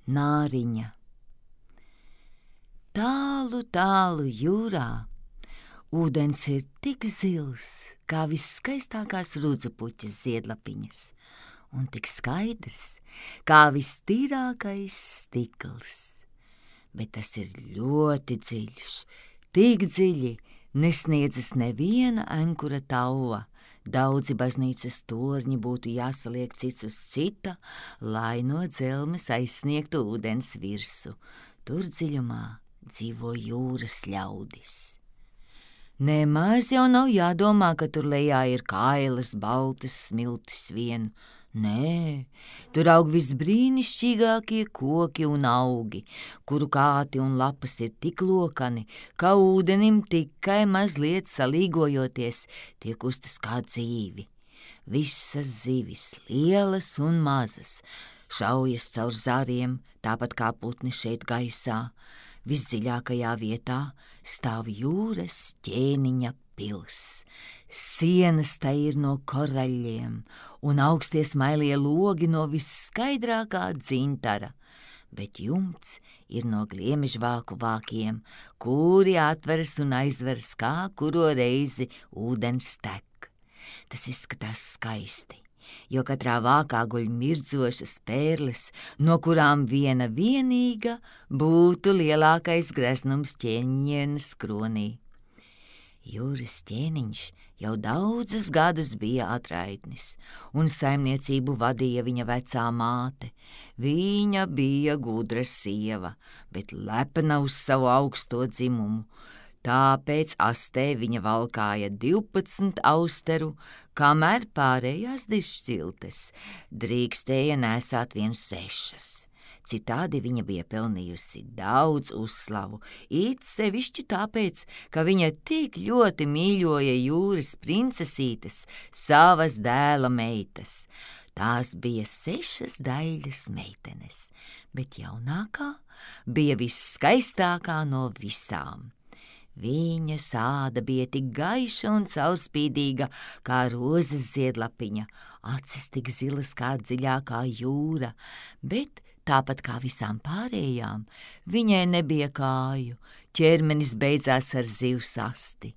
Nāriņa. Tālu, tālu jūrā ūdens ir tik zils, kā visskaistākās rudzupuķas ziedlapiņas, un tik skaidrs, kā vistīrākais stikls. Bet tas ir ļoti dziļš, tik dziļi nesniedzas neviena ankura tauva. Daudzi baznīcas torņi būtu jāsaliek cits uz cita, lai no dzelmes aizsniegtu ūdens virsu. Tur dziļumā dzīvo jūras ļaudis. Nemaz jau nav jādomā, ka tur lejā ir kailas, baltas smiltis vien. Nē, tur aug visbrīnišķīgākie koki un augi, kuru kāti un lapas ir tik lokani, ka ūdenim tikai mazliet salīgojoties tie kustas kā dzīvi. Visas zivis, lielas un mazas, šaujas caur zariem, tāpat kā putni šeit gaisā. Visdziļākajā vietā stāv jūras ķēniņa pils. Sienas tai ir no koraļiem un augstie smailie logi no visskaidrākā dzintara, bet jumts ir no gliemežvāku vākiem, kuri atveras un aizveras kā kuro reizi ūdens tek. Tas izskatās skaisti, jo katrā vākā guļ mirdzošas pērles, no kurām viena vienīga būtu lielākais greznums ķēnienes kronī. Jūras ķēniņš jau daudzus gadus bija atraitnis, un saimniecību vadīja viņa vecā māte. Viņa bija gudra sieva, bet lepna uz savu augsto dzimumu. Tāpēc astē viņa valkāja 12 austeru, kamēr pārējās dišciltes drīkstēja nesāt vien 6. Citādi viņa bija pelnījusi daudz uzslavu, it sevišķi tāpēc, ka viņa tik ļoti mīļoja jūras princesītes, savas dēla meitas. Tās bija 6 daļas meitenes, bet jaunākā bija visskaistākā no visām. Viņas āda bija tik gaiša un caurspīdīga kā rozes ziedlapiņa, acis tik zilas kā dziļākā jūra, bet tāpat kā visām pārējām, viņai nebija kāju, ķermenis beidzās ar zivsasti.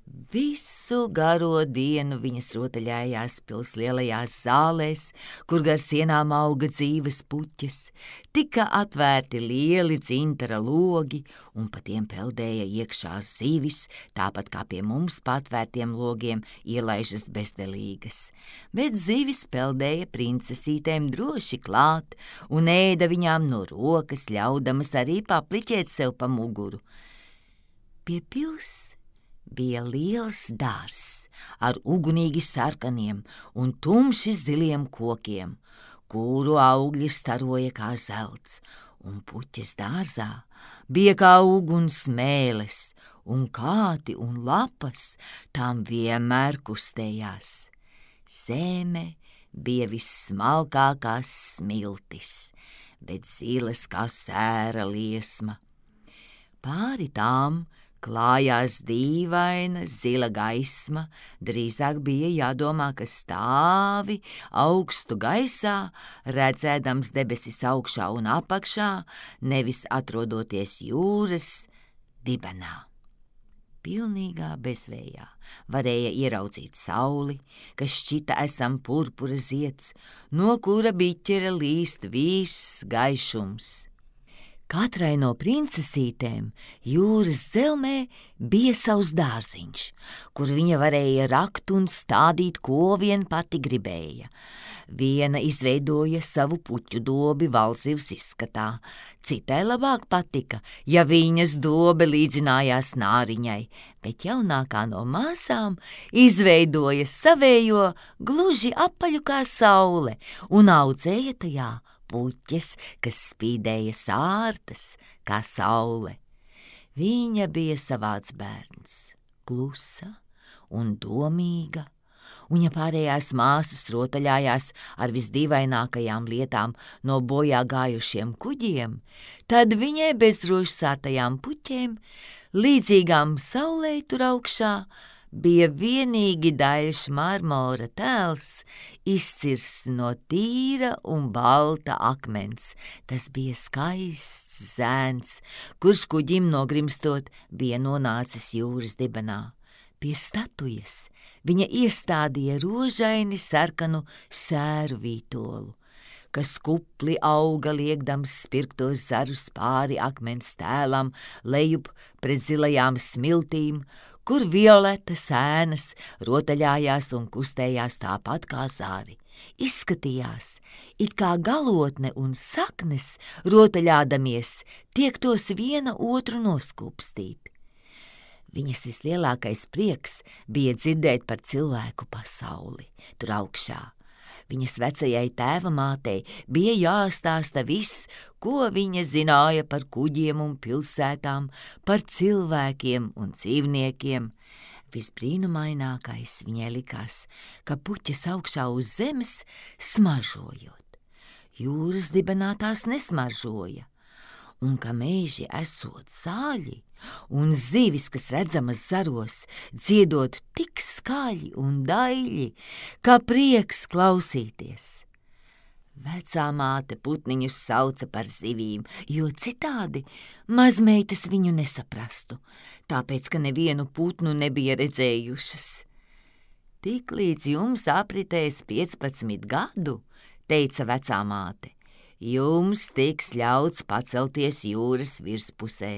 Visu garo dienu viņas rotaļājās pils lielajās zālēs, kur gar sienām auga dzīves puķes, tika atvērti lieli dzintara logi un pa tiem peldēja iekšā zivis, tāpat kā pie mums patvērtiem logiem ielaižas bezdelīgas. Bet zivis peldēja princesītēm droši klāt un ēda viņām no rokas, ļaudamas arī papliķēt sev pa muguru. Pie pils bija liels dārzs ar ugunīgi sarkaniem un tumši ziliem kokiem, kuru augļi staroja kā zelts, un puķes dārzā bija kā uguns mēles, un kāti un lapas tām vienmēr kustējās. Zeme bija vissmalkākās smiltis, bet zilas kā sēra liesma. Pāri tām klājās dīvaina zila gaisma, drīzāk bija jādomā, ka stāvi augstu gaisā, redzēdams debesis augšā un apakšā, nevis atrodoties jūras dibenā. Pilnīgā bezvējā varēja ieraudzīt sauli, kas šķita esam purpura zieds, no kura biķera līst viss gaišums. Katrai no princesītēm jūras dzelmē bija savs dārziņš, kur viņa varēja rakt un stādīt, ko vien pati gribēja. Viena izveidoja savu puķu dobi valzivs izskatā, citai labāk patika, ja viņas dobe līdzinājās Nāriņai, bet jaunākā no māsām izveidoja savējo gluži apaļu kā saule un audzēja tajā puķes, kas spīdēja sārtas kā saule. Viņa bija savāds bērns, klusa un domīga, un ja pārējās māsas rotaļājās ar visdīvainākajām lietām no bojā gājušiem kuģiem, tad viņai bez drošsātajām puķēm, līdzīgām saulei tur augšā, bija vienīgi daļš marmora tēls, izcirsts no tīra un balta akmens. Tas bija skaists zēns, kurš kuģim nogrimstot bija nonācis jūras dibenā. Pie statujas viņa iestādīja rožaini sarkanu sēru vītolu, kas kupli auga liekdams spirktos zarus pāri akmens tēlam, lejup pret zilajām smiltīm, kur violeta sēnas rotaļājās un kustējās tāpat kā zāri. Izskatījās, it kā galotne un saknes, rotaļādamies, tiektos viena otru noskūpstīt. Viņas vislielākais prieks bija dzirdēt par cilvēku pasauli tur augšā. Viņas vecajai tēvamātei bija jāstāsta viss, ko viņa zināja par kuģiem un pilsētām, par cilvēkiem un dzīvniekiem. Visbrīnumainākais viņai likās, ka puķes augšā uz zemes smaržojot. Jūras dibenā tās nesmaržoja, un ka meži esot zāļi, un zivis, kas redzamas zaros, dziedot tik skaļi un daļi, kā prieks klausīties. Vecā māte putniņus sauca par zivīm, jo citādi mazmeitas viņu nesaprastu, tāpēc, ka nevienu putnu nebija redzējušas. Tik līdz jums apritēs 15 gadu, teica vecā māte, jums tiks ļauts pacelties jūras virspusē,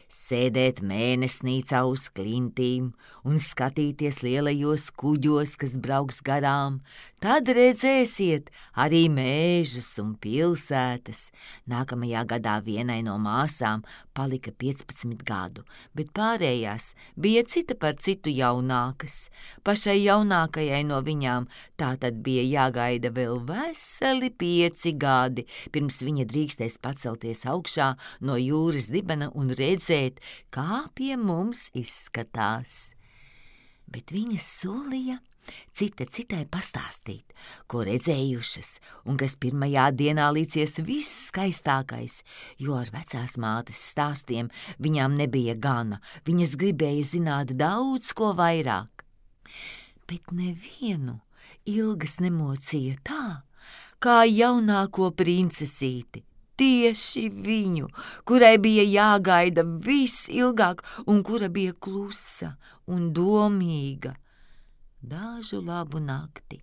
sēdēt mēnesnīcā uz klintīm un skatīties lielajos kuģos, kas brauks garām, tad redzēsiet arī mēžus un pilsētas. Nākamajā gadā vienai no māsām palika 15 gadu, bet pārējās bija cita par citu jaunākas. Pašai jaunākajai no viņām tātad bija jāgaida vēl veseli 5 gadi, pirms viņa drīkstēs pacelties augšā no jūras dibena un redzēt, kā pie mums izskatās. Bet viņas solīja cita citai pastāstīt, ko redzējušas un kas pirmajā dienā līdzies viss skaistākais, jo ar vecās mātes stāstiem viņām nebija gana, viņas gribēja zināt daudz ko vairāk. Bet nevienu ilgas nemocīja tā, kā jaunāko princesīti. Tieši viņu, kurai bija jāgaida visilgāk un kura bija klusa un domīga. Dažu labu nakti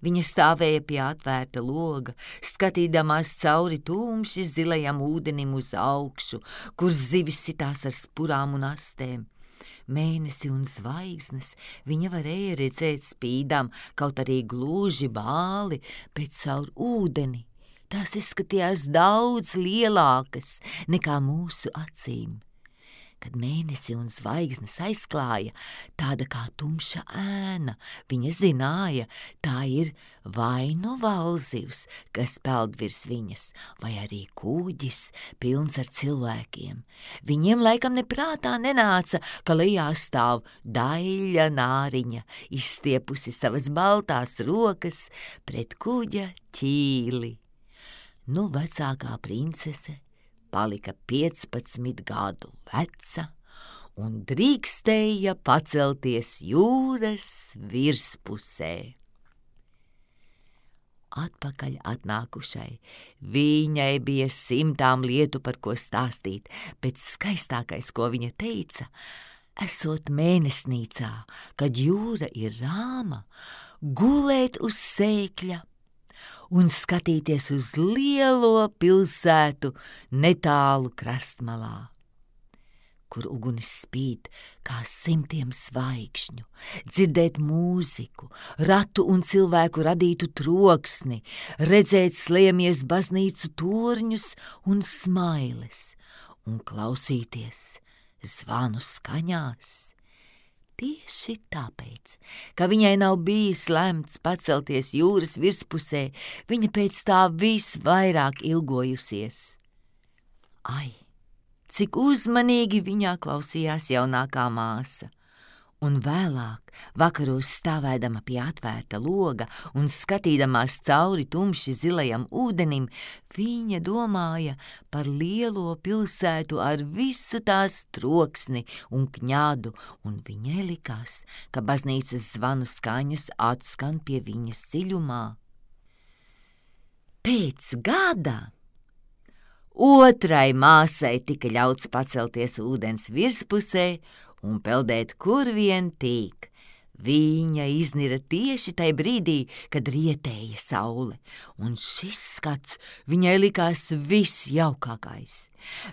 viņa stāvēja pie atvērta loga, skatīdamās cauri tumši zilajam ūdenim uz augšu, kur zivis sitās ar spurām un astēm. Mēnesi un zvaigznes viņa varēja redzēt spīdām, kaut arī gluži bāli, bet caur ūdeni. Tās izskatījās daudz lielākas nekā mūsu acīm. Kad mēnesi un zvaigznes aizklāja, tāda kā tumša ēna, viņa zināja, tā ir vai nu valzivs, kas peld virs viņas, vai arī kūģis pilns ar cilvēkiem. Viņiem laikam neprātā nenāca, ka lejā stāv daļa nāriņa, izstiepusi savas baltās rokas pret kuģa ķīli. Nu, vecākā princese palika 15 gadu veca un drīkstēja pacelties jūras virspusē. Atpakaļ atnākušai, viņai bija 100 lietu, par ko stāstīt, bet skaistākais, ko viņa teica, esot mēnesnīcā, kad jūra ir rāma, gulēt uz sēkļa un skatīties uz lielo pilsētu netālu krastmalā, kur ugunis spīd kā 100 zvaigžņu, dzirdēt mūziku, ratu un cilvēku radītu troksni, redzēt slēmies baznīcu torņus un smailes un klausīties zvanu skaņās. Tieši tāpēc, ka viņai nav bijis lemts pacelties jūras virspusē, viņa pēc tā visvairāk ilgojusies. Ai, cik uzmanīgi viņā klausījās jaunākā māsa, Un vēlāk, vakaros stāvēdama pie atvērta loga un skatīdamās cauri tumši zilajam ūdenim, viņa domāja par lielo pilsētu ar visu tās troksni un kņādu, un viņai likās, ka baznīcas zvanu skaņas atskan pie viņas dziļumā. Pēc gada otrai māsai tika ļauts pacelties ūdens virspusē un peldēt, kur vien tīk. Viņa iznira tieši tai brīdī, kad rietēja saule, un šis skats viņai likās visjaukākais.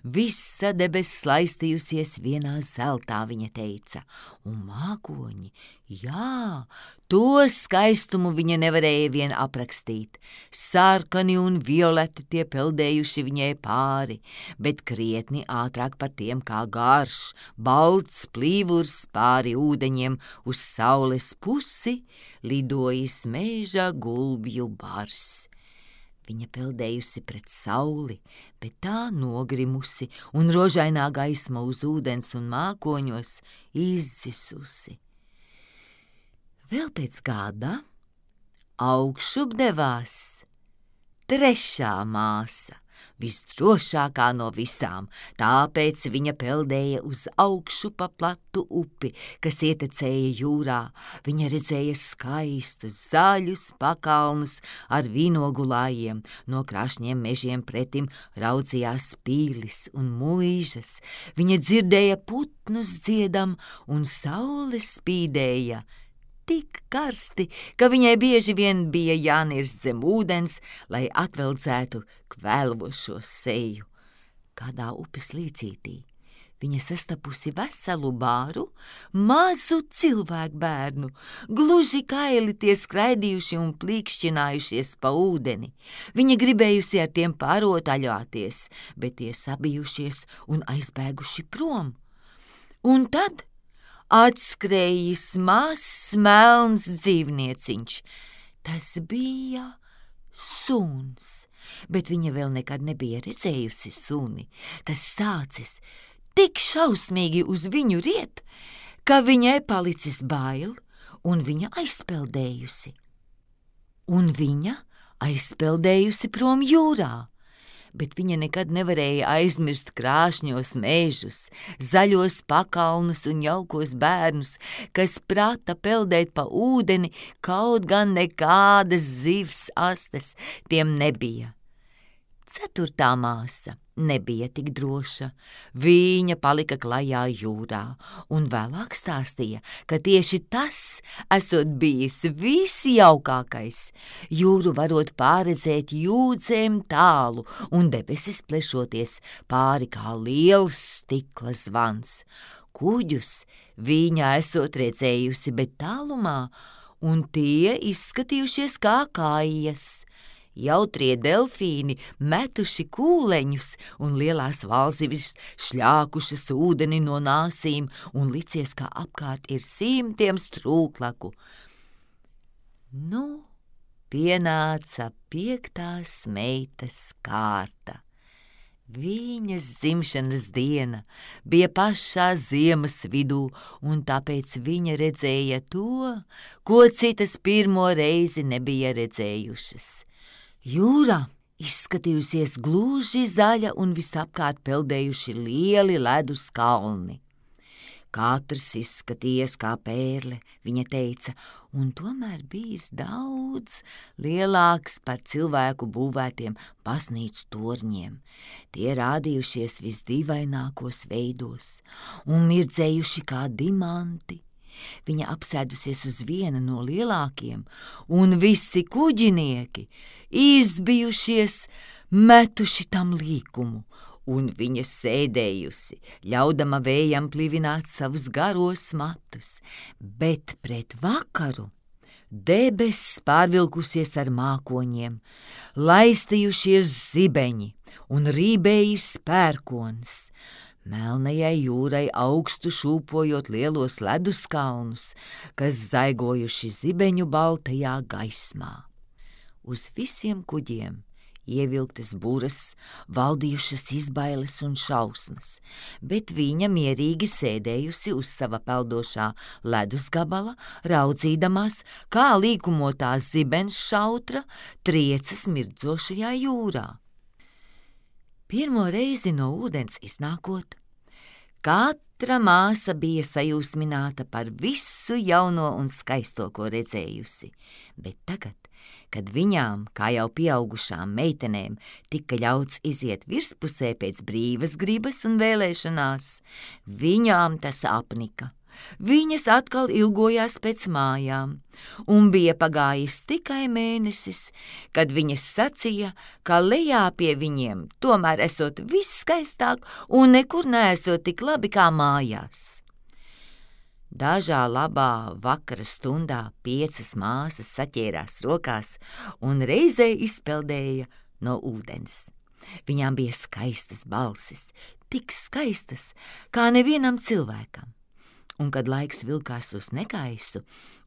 Visa debesis laistījusies vienā zeltā, viņa teica, un mākoņi, jā, to skaistumu viņa nevarēja vien aprakstīt. Sarkani un violeti tie peldējuši viņai pāri, bet krietni ātrāk par tiem kā garš, balts plīvurs pāri ūdeņiem uz saules pusi lidojis meža gulbju bars. Viņa peldējusi pret sauli, bet tā nogrimusi un rožainā gaisma uz ūdens un mākoņos izdzisusi. Vēl pēc gada augšup devās trešā māsa, visdrošākā no visām, tāpēc viņa peldēja uz augšu pa platu upi, kas ietecēja jūrā. Viņa redzēja skaistus, zaļus pakalnus ar vīnogulājiem, no krāšņiem mežiem pretim raudzījās pīlis un muižas. Viņa dzirdēja putnus dziedam un saule spīdēja tik karsti, ka viņai bieži vien bija jānirst zem ūdens, lai atveldzētu kvēlošo seju. Kādā upes līcītī viņa sastapusi veselu bāru, mazu cilvēku bērnu, gluži kaili tie skraidījuši un plīkšķinājušies pa ūdeni. Viņa gribējusi ar tiem pārotaļāties, bet tie sabijušies un aizbēguši prom. Un tad atskrējis mazs melns dzīvnieciņš. Tas bija suns, bet viņa vēl nekad nebija redzējusi suni. Tas sācis tik šausmīgi uz viņu riet, ka viņai palicis bail, un viņa aizpeldējusi prom jūrā. Bet viņa nekad nevarēja aizmirst krāšņos mežus, zaļos pakalnus un jaukos bērnus, kas prata peldēt pa ūdeni, kaut gan nekādas zivs astes tiem nebija. Ceturtā māsa nebija tik droša. Viņa palika klajā jūrā un vēlāk stāstīja, ka tieši tas esot bijis visjaukākais. Jūru varot pārredzēt jūdzēm tālu un debesis plešoties pāri kā liels stikla zvans. Kuģus viņa esot redzējusi, bet tālumā, un tie izskatījušies kā kājas. Jautrie delfīni metuši kūleņus un lielās valzivis šļākušas ūdeni no nāsīm un licies, kā apkārt ir simtiem strūklaku. Nu, pienāca 5. meitas kārta. Viņas dzimšanas diena bija pašā ziemas vidū, un tāpēc viņa redzēja to, ko citas pirmo reizi nebija redzējušas. Jūra izskatījusies gluži zaļa un visapkārt peldējuši lieli ledus kalni. Katrs izskatījies kā pērle, viņa teica, un tomēr bijis daudz lielāks par cilvēku būvētiem baznīcu torņiem. Tie rādījušies visdīvainākos veidos un mirdzējuši kā dimanti. Viņa apsēdusies uz viena no lielākiem, un visi kuģinieki izbijušies, metuši tam līkumu, un viņa sēdējusi, ļaudama vējam plivināt savus garos matus, bet pret vakaru debesis pārvilkusies ar mākoņiem, laistījušies zibeņi un rībējis pērkons. Melnajai jūrai augstu šūpojot lielos leduskalnus, kas zaigojuši zibeņu baltajā gaismā. Uz visiem kuģiem ievilktas buras, valdījušas izbailes un šausmas, bet viņa mierīgi sēdējusi uz sava peldošā ledus gabala, raudzīdamās, kā līkumotā zibens šautra triecas mirdzošajā jūrā. Pirmo reizi no ūdens iznākot, katra māsa bija sajūsmināta par visu jauno un skaisto, ko redzējusi, bet tagad, kad viņām, kā jau pieaugušām meitenēm, tika ļauts iziet virspusē pēc brīvas gribas un vēlēšanās, viņām tas apnika. Viņas atkal ilgojās pēc mājām, un bija pagājis tikai mēnesis, kad viņas sacīja, ka lejā pie viņiem tomēr esot viss skaistāk un nekur neesot tik labi kā mājās. Dažā labā vakara stundā 5 māsas saķērās rokās un reizē izpeldēja no ūdens. Viņām bija skaistas balsis, tik skaistas kā nevienam cilvēkam. Un, kad laiks vilkās uz negaisu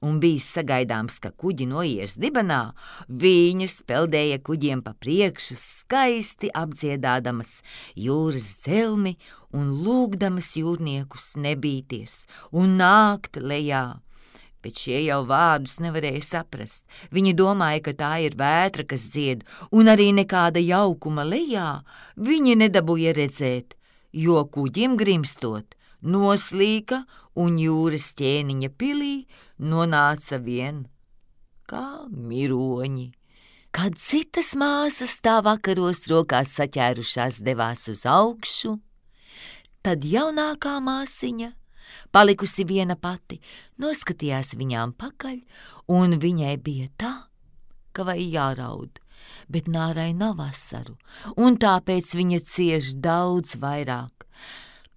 un bijis sagaidāms, ka kuģi noies dibenā, viņas peldēja kuģiem pa priekšu, skaisti apdziedādamas jūras dzelmi un lūgdamas jūrniekus nebīties un nākt lejā. Bet šie jau vārdus nevarēja saprast. Viņi domāja, ka tā ir vētra, kas dzied, un arī nekāda jaukuma lejā viņi nedabūja redzēt, jo kuģim grimstot noslīka un jūras ķēniņa pilī nonāca vien kā miroņi. Kad citas māsas tā vakaros rokās saķērušās devās uz augšu, tad jaunākā māsiņa, palikusi viena pati, noskatījās viņām pakaļ, un viņai bija tā, ka vai jāraud, bet nārai nav asaru, un tāpēc viņa cieš daudz vairāk.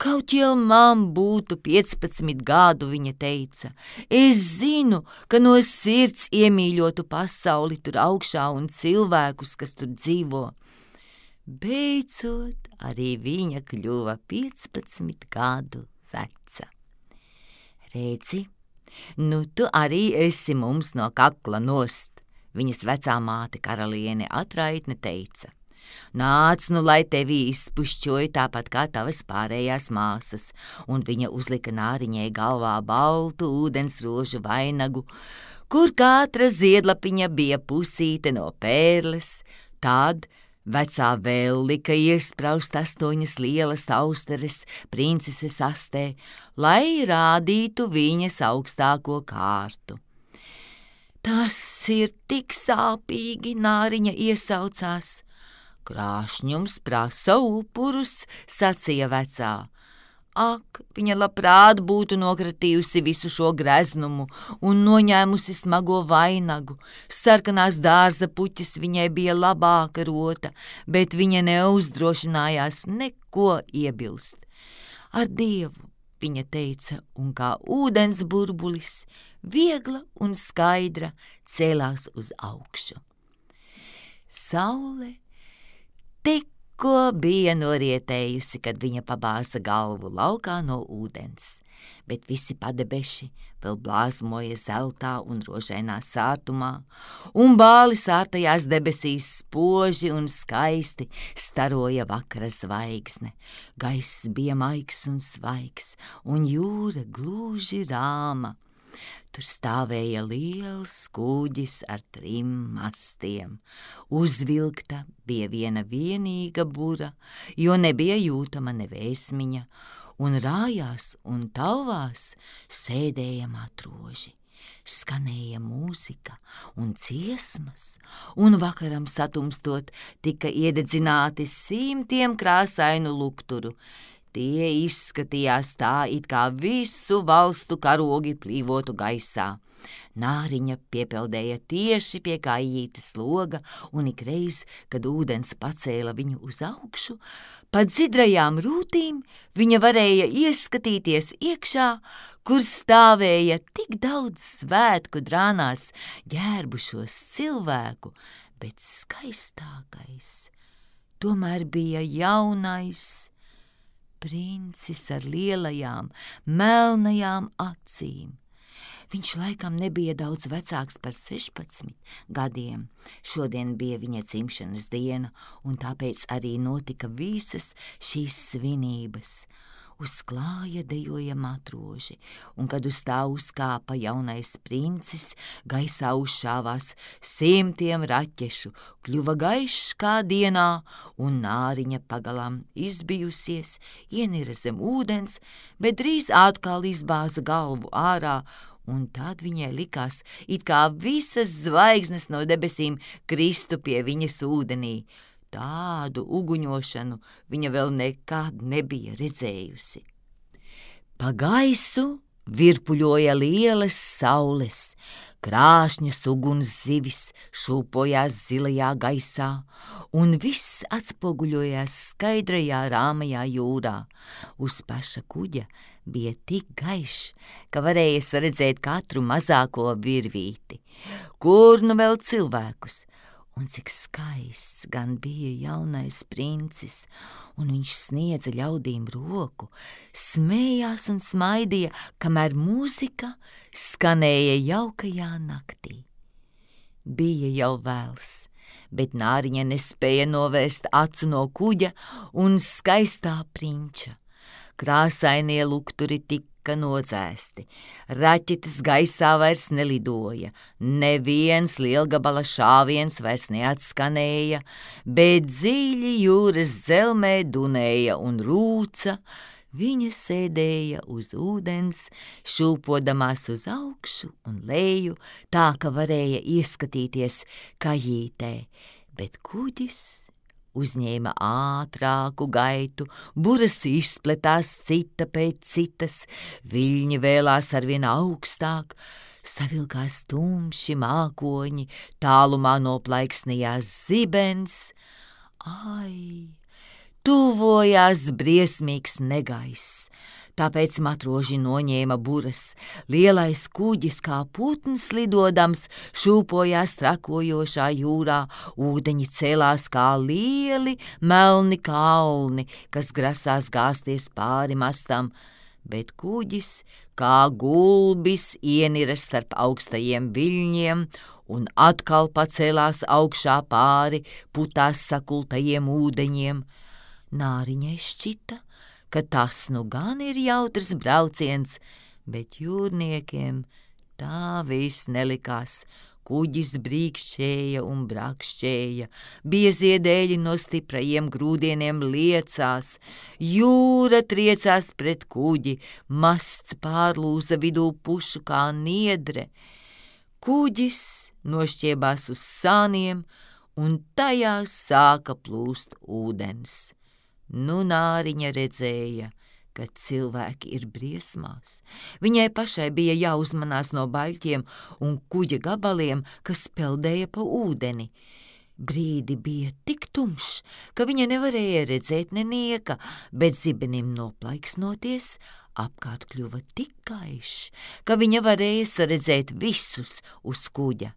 Kaut jau man būtu 15 gadu, viņa teica, es zinu, ka no sirds iemīļotu pasauli tur augšā un cilvēkus, kas tur dzīvo. Beidzot, arī viņa kļuva 15 gadu veca. Redzi, nu tu arī esi mums no kakla nost, viņas vecā māte karaliene Atraitne teica. Nāc, nu, lai tevi izpušķoja tāpat kā tavas pārējās māsas, un viņa uzlika nāriņai galvā baltu ūdensrožu vainagu, kur katra ziedlapiņa bija pusīte no pērles, tad vecā vēl lika iespraust 8 lielas austeres princeses astē, lai rādītu viņas augstāko kārtu. Tas ir tik sāpīgi, nāriņa iesaucās. Krāšņums prasa upurus, sacīja vecā. Ak, viņa labprāt būtu nokratījusi visu šo greznumu un noņēmusi smago vainagu. Sarkanās dārza puķis viņai bija labāka rota, bet viņa neuzdrošinājās neko iebilst. Ar Dievu, viņa teica, un kā ūdens burbulis, viegla un skaidra cēlās uz augšu. Saule tikko bija norietējusi, kad viņa pabāza galvu laukā no ūdens, bet visi padebeši vēl blāzmoja zeltā un rožainā sārtumā, un bāli sārtajās debesīs spoži un skaisti staroja vakara zvaigzne. Gaiss bija maigs un svaigs, un jūra gluži rāma. Tur stāvēja liels kuģis ar 3 mastiem. Uzvilkta bija viena vienīga bura, jo nebija jūtama nevēsmiņa, un rājās un tauvās sēdēja matroži. Skanēja mūzika un dziesmas, un vakaram satumstot tika iededzināti 100 krāsainu lukturu. Tie izskatījās tā, it kā visu valstu karogi plīvotu gaisā. Nāriņa piepeldēja tieši pie kājītes loga, un ikreiz, kad ūdens pacēla viņu uz augšu, pa dzidrajām rūtīm viņa varēja ieskatīties iekšā, kur stāvēja tik daudz svētku drānās ģērbušos cilvēku, bet skaistākais tomēr bija jaunais princis ar lielajām, melnajām acīm. Viņš laikam nebija daudz vecāks par 16 gadiem. Šodien bija viņa dzimšanas diena, un tāpēc arī notika visas šīs svinības. Uz klāja dejoja matroži, un kad uz tā uzkāpa jaunais princis, gaisā uzšāvās 100 raķešu, kļuva gaišs kā dienā, un Nāriņa pagalām izbijusies, ienira zem ūdens, bet drīz atkal izbāza galvu ārā, un tad viņai likās, it kā visas zvaigznes no debesīm kristu pie viņas ūdenī. Tādu uguņošanu viņa vēl nekad nebija redzējusi. Pa gaisu virpuļoja lielas saules, krāšņas uguns zivis šūpojās zilajā gaisā, un viss atspoguļojās skaidrajā rāmajā jūrā. Uz paša kuģa bija tik gaišs, ka varēja redzēt katru mazāko virvīti. Kur nu vēl cilvēkus? Un cik skaists gan bija jaunais princis, un viņš sniedza ļaudīm roku, smējās un smaidīja, kamēr mūzika skanēja jaukajā naktī. Bija jau vēls, bet Nāriņa nespēja novērst acu no kuģa un skaistā prinča. Krāsainie lukturi tika nodzēsti, raķetes gaisā vairs nelidoja, neviens lielgabala šāviens vairs neatskanēja, bet dziļi jūras dzelmē dunēja un rūca, viņa sēdēja uz ūdens, šūpodamās uz augšu un leju, tā ka varēja ieskatīties kajītē, bet kuģis uzņēma ātrāku gaitu, buras izpletās cita pēc citas, viļņi vēlās arvien augstāk, savilkās tumši mākoņi, tālumā noplaiksnījās zibens. Ai, tuvojās briesmīgs negaiss. Tāpēc matroži noņēma buras. Lielais kuģis kā putns lidodams šūpojās trakojošā jūrā, ūdeņi celās kā lieli melni kalni, kas grasās gāzties pāri mastam, bet kuģis kā gulbis ienira starp augstajiem viļņiem un atkal pacēlās augšā pāri putās sakultajiem ūdeņiem. Nāriņai šķita, ka tas nu gan ir jautrs brauciens, bet jūrniekiem tā viss nelikās. Kuģis brīkšķēja un brakšķēja, biezie dēļi no stiprajiem grūdieniem liecās, jūra triecās pret kuģi, masts pārlūza vidū pušu kā niedre. Kuģis nošķiebās uz sāniem, un tajā sāka plūst ūdens. Nu Nāriņa redzēja, ka cilvēki ir briesmās. Viņai pašai bija jāuzmanās no baļķiem un kuģa gabaliem, kas peldēja pa ūdeni. Brīdi bija tik tumšs, ka viņa nevarēja redzēt nenieka, bet zibenim noplaiksnoties, apkārt kļuva tik gaišs, ka viņa varēja saredzēt visus uz kuģa.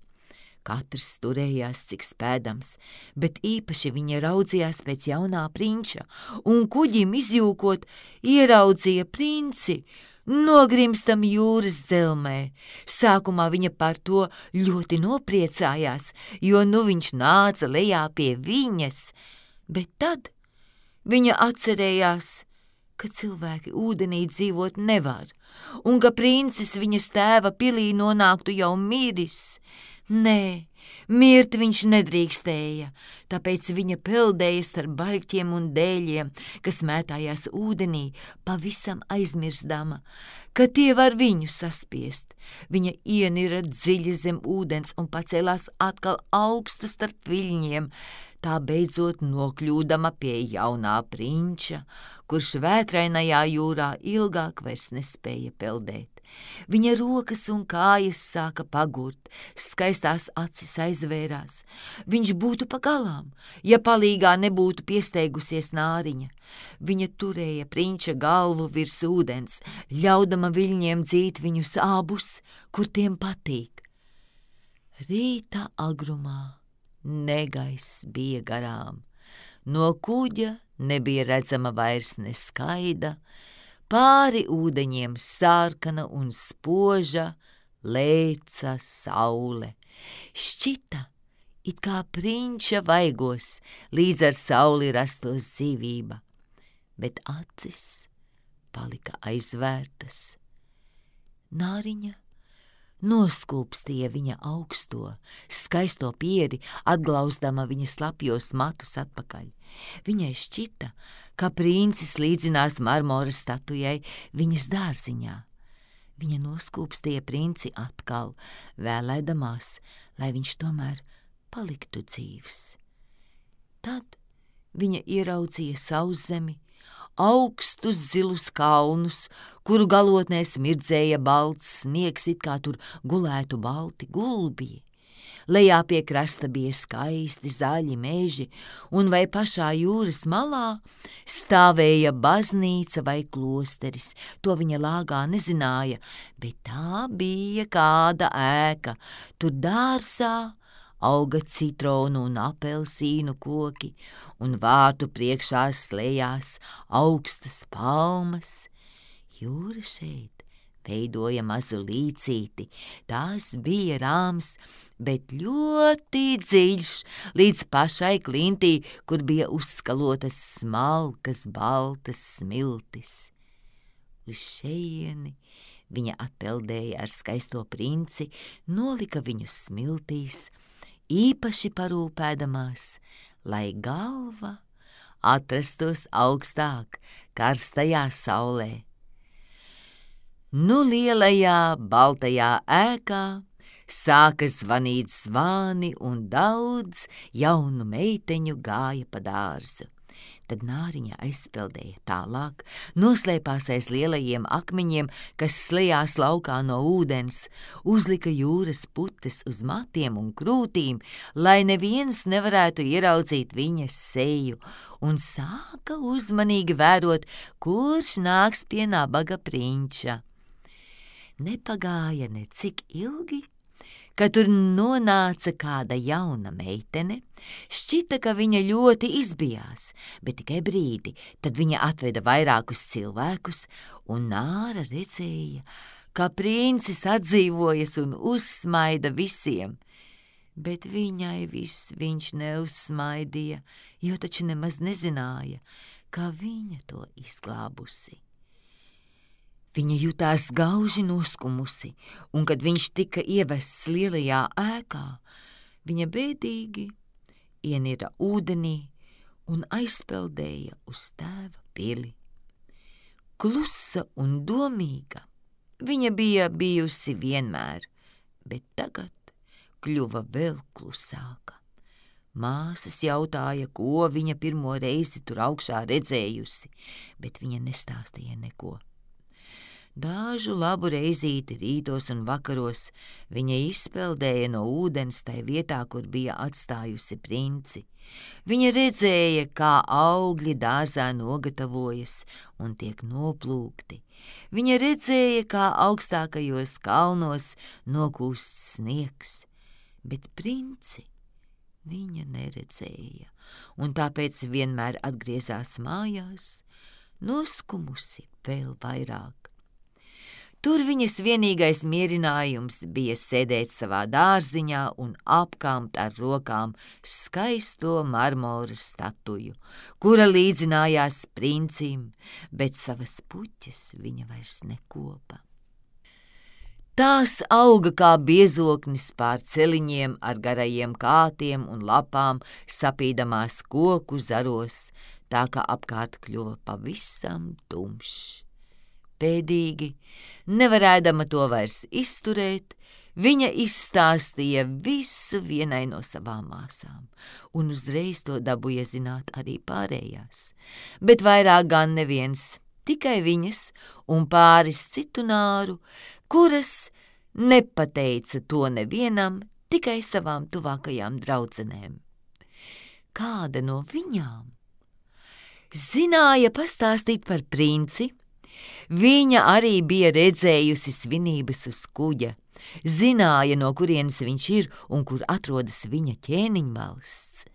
Katrs turējās cik spēdams, bet īpaši viņa raudzījās pēc jaunā prinča, un kuģim izjūkot ieraudzīja princi, nogrimstam jūras dzelmē. Sākumā viņa par to ļoti nopriecājās, jo nu viņš nāca lejā pie viņas, bet tad viņa atcerējās, ka cilvēki ūdenī dzīvot nevar, un ka princis viņas tēva pilī nonāktu jau miris. Nē, mirt viņš nedrīkstēja, tāpēc viņa peldēja starp baļķiem un dēļiem, kas mētājās ūdenī, pavisam aizmirstama, ka tie var viņu saspiest. Viņa ienira dziļi zem ūdens un pacēlās atkal augstu starp viļņiem, tā beidzot nokļūdama pie jaunā prinča, kurš vētrainajā jūrā ilgāk vairs nespēja peldēt. Viņa rokas un kājas sāka pagurt, skaistās acis aizvērās. Viņš būtu pagalām, ja palīgā nebūtu piesteigusies Nāriņa. Viņa turēja prinča galvu virs ūdens, ļaudama viļņiem dzīt viņus abus, kur tiem patīk. Rīta agrumā negaiss bija garām. No kuģa nebija redzama vairs ne skaida, pāri ūdeņiem sārkana un spoža lēca saule. Šķita, it kā prinča vaigos līdz ar sauli rastos dzīvība, bet acis palika aizvērtas. Nāriņa noskūpstīja viņa augsto, skaisto pieri, atglausdama viņa slapjos matus atpakaļ. Viņai šķita, ka princis līdzinās marmora statujai viņas dārziņā. Viņa noskūpstīja princi atkal, vēlēdamās, lai viņš tomēr paliktu dzīvs. Tad viņa ieraudzīja sauszemi, augstus zilus kalnus, kuru galotnēs mirdzēja balts sniegs, it kā tur gulētu balti gulbji. Lejā pie krasta bija skaisti zaļi meži, un vai pašā jūras malā stāvēja baznīca vai klosteris, to viņa lāgā nezināja, bet tā bija kāda ēka. Tur dārzā auga citronu un apelsīnu koki, un vārtu priekšā slējās augstas palmas. Jūra šeit veidoja mazu līcīti, tās bija rāms, bet ļoti dziļš līdz pašai klintī, kur bija uzskalotas smalkas, baltas smiltis. Uz šejieni viņa atpeldēja ar skaisto princi, nolika viņu smiltīs, īpaši parūpēdamās, lai galva atrastos augstāk karstajā saulē. Nu lielajā, baltajā ēkā sāka zvanīt zvani, un daudz jaunu meiteņu gāja pa dārzu. Tad Nāriņa aizpeldēja tālāk, noslēpās aiz lielajiem akmeņiem, kas slejās laukā no ūdens, uzlika jūras putes uz matiem un krūtīm, lai neviens nevarētu ieraudzīt viņas seju, un sāka uzmanīgi vērot, kurš nāks pie nabaga prinča. Nepagāja necik ilgi, kad tur nonāca kāda jauna meitene. Šķita, ka viņa ļoti izbijās, bet tikai brīdi, tad viņa atveda vairākus cilvēkus, un Nāra redzēja, ka princis atdzīvojas un uzsmaida visiem. Bet viņai viņš neuzsmaidīja, jo taču nemaz nezināja, kā viņa to izglābusi. Viņa jutās gauži noskumusi, un kad viņš tika ievests lielajā ēkā, viņa bēdīgi ienira ūdenī un aizpeldēja uz tēva pili. Klusa un domīga viņa bija bijusi vienmēr, bet tagad kļuva vēl klusāka. Māsas jautāja, ko viņa pirmo reizi tur augšā redzējusi, bet viņa nestāstīja neko. Dažu labu reizīti rītos un vakaros viņa izpeldēja no ūdens tai vietā, kur bija atstājusi princi. Viņa redzēja, kā augļi dārzā nogatavojas un tiek noplūkti. Viņa redzēja, kā augstākajos kalnos nokūst sniegs, bet princi viņa neredzēja, un tāpēc vienmēr atgriezās mājās, noskumusi vēl vairāk. Tur viņas vienīgais mierinājums bija sēdēt savā dārziņā un apkamt ar rokām skaisto marmora statuju, kura līdzinājās princim, bet savas puķes viņa vairs nekopa. Tās auga kā biezoknis pār celiņiem ar garajiem kātiem un lapām, sapīdamās koku zaros, tā kā apkārt kļuva pavisam tumšs. Pēdīgi, nevarēdama to vairs izturēt, viņa izstāstīja visu vienai no savām māsām, un uzreiz to dabūja zināt arī pārējās, bet vairāk gan neviens, tikai viņas un pāris citu nāru, kuras nepateica to nevienam, tikai savām tuvākajām draudzenēm. Kāda no viņām zināja pastāstīt par princi? Viņa arī bija redzējusi svinības uz kuģa, zināja, no kurienes viņš ir un kur atrodas viņa ķēniņvalsts.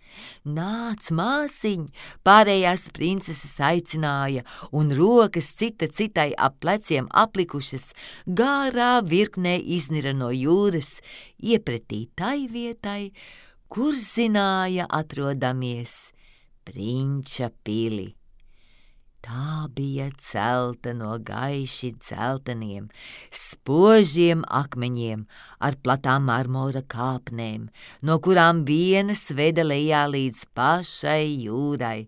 Nāc, māsiņ, pārējās princeses aicināja, un rokas cita citai ap pleciem aplikušas, gārā virknē iznira no jūras, iepretī tai vietai, kur zināja atrodamies Prinča pili. Tā bija celta no gaiši dzelteniem, spožiem akmeņiem ar platām marmora kāpnēm, no kurām vienas veda lejā līdz pašai jūrai.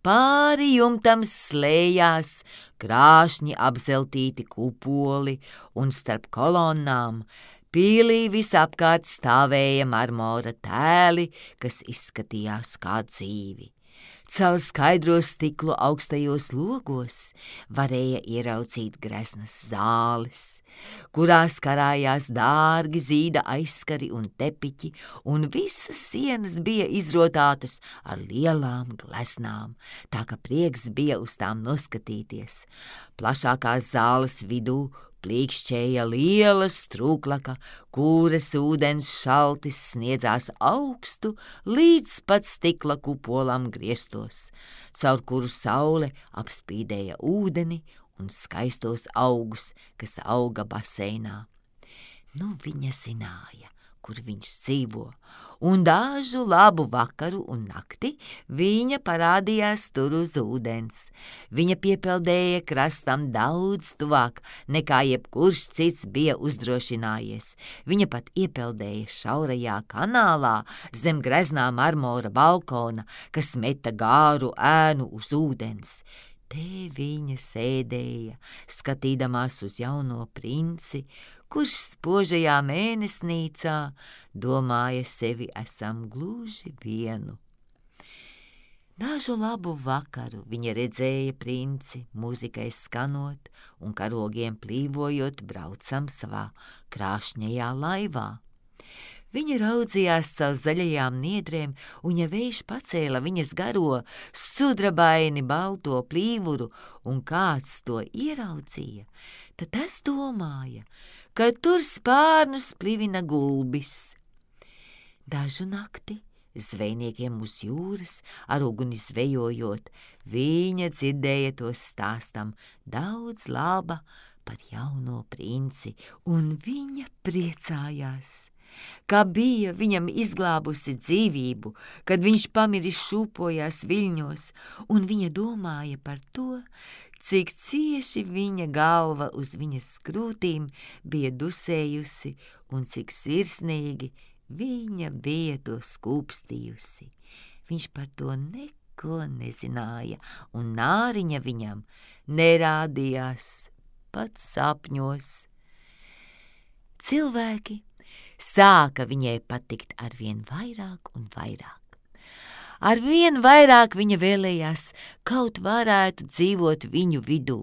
Pāri jumtam slējās krāšņi apzeltīti kupoli, un starp kolonnām pīlī visapkārt stāvēja marmora tēli, kas izskatījās kā dzīvi. Caur skaidro stiklu augstajos logos varēja ieraudzīt greznas zāles, kurās karājās dārgi zīda aizskari un tepiķi, un visas sienas bija izrotātas ar lielām gleznām, tā ka prieks bija uz tām noskatīties. Plašākās zāles vidū plīkšķēja liela strūklaka, kuras ūdens šaltis sniedzās augstu līdz pat stikla kupolam griestos, caur kuru saule apspīdēja ūdeni un skaistos augus, kas auga baseinā. Nu viņa zināja, kur viņš dzīvo, un dažu labu vakaru un nakti viņa parādījās tur uz ūdens. Viņa piepeldēja krastam daudz tuvāk, nekā jebkurš cits bija uzdrošinājies. Viņa pat iepeldēja šaurajā kanālā zem greznā marmora balkona, kas meta gāru ēnu uz ūdens. Te viņa sēdēja, skatīdamās uz jauno princi, kurš spožajā mēnesnīcā domāja sevi esam gluži vienu. Dažu labu vakaru viņa redzēja princi, mūzikai skanot un karogiem plīvojot braucam savā krāšņajā laivā. Viņa raudzījās caur zaļajām niedrēm, un ja vējš pacēla viņas garo, sudrabaini balto plīvuru, un kāds to ieraudzīja, tad tas domāja, ka tur spārnus plivina gulbis. Dažu nakti zvejniekiem uz jūras ar uguni zvejojot, viņa dzirdēja to stāstam daudz laba par jauno princi, un viņa priecājās, kā bija viņam izglābusi dzīvību, kad viņš pamiris šūpojās viļņos, un viņa domāja par to, cik cieši viņa galva uz viņas krūtīm bija dusējusi un cik sirsnīgi viņa bija to skūpstījusi. Viņš par to neko nezināja, un nāriņa viņam nerādījās pat sapņos. Cilvēki sāka viņai patikt arvien vairāk un vairāk. Arvien vairāk viņa vēlējās kaut varētu dzīvot viņu vidū.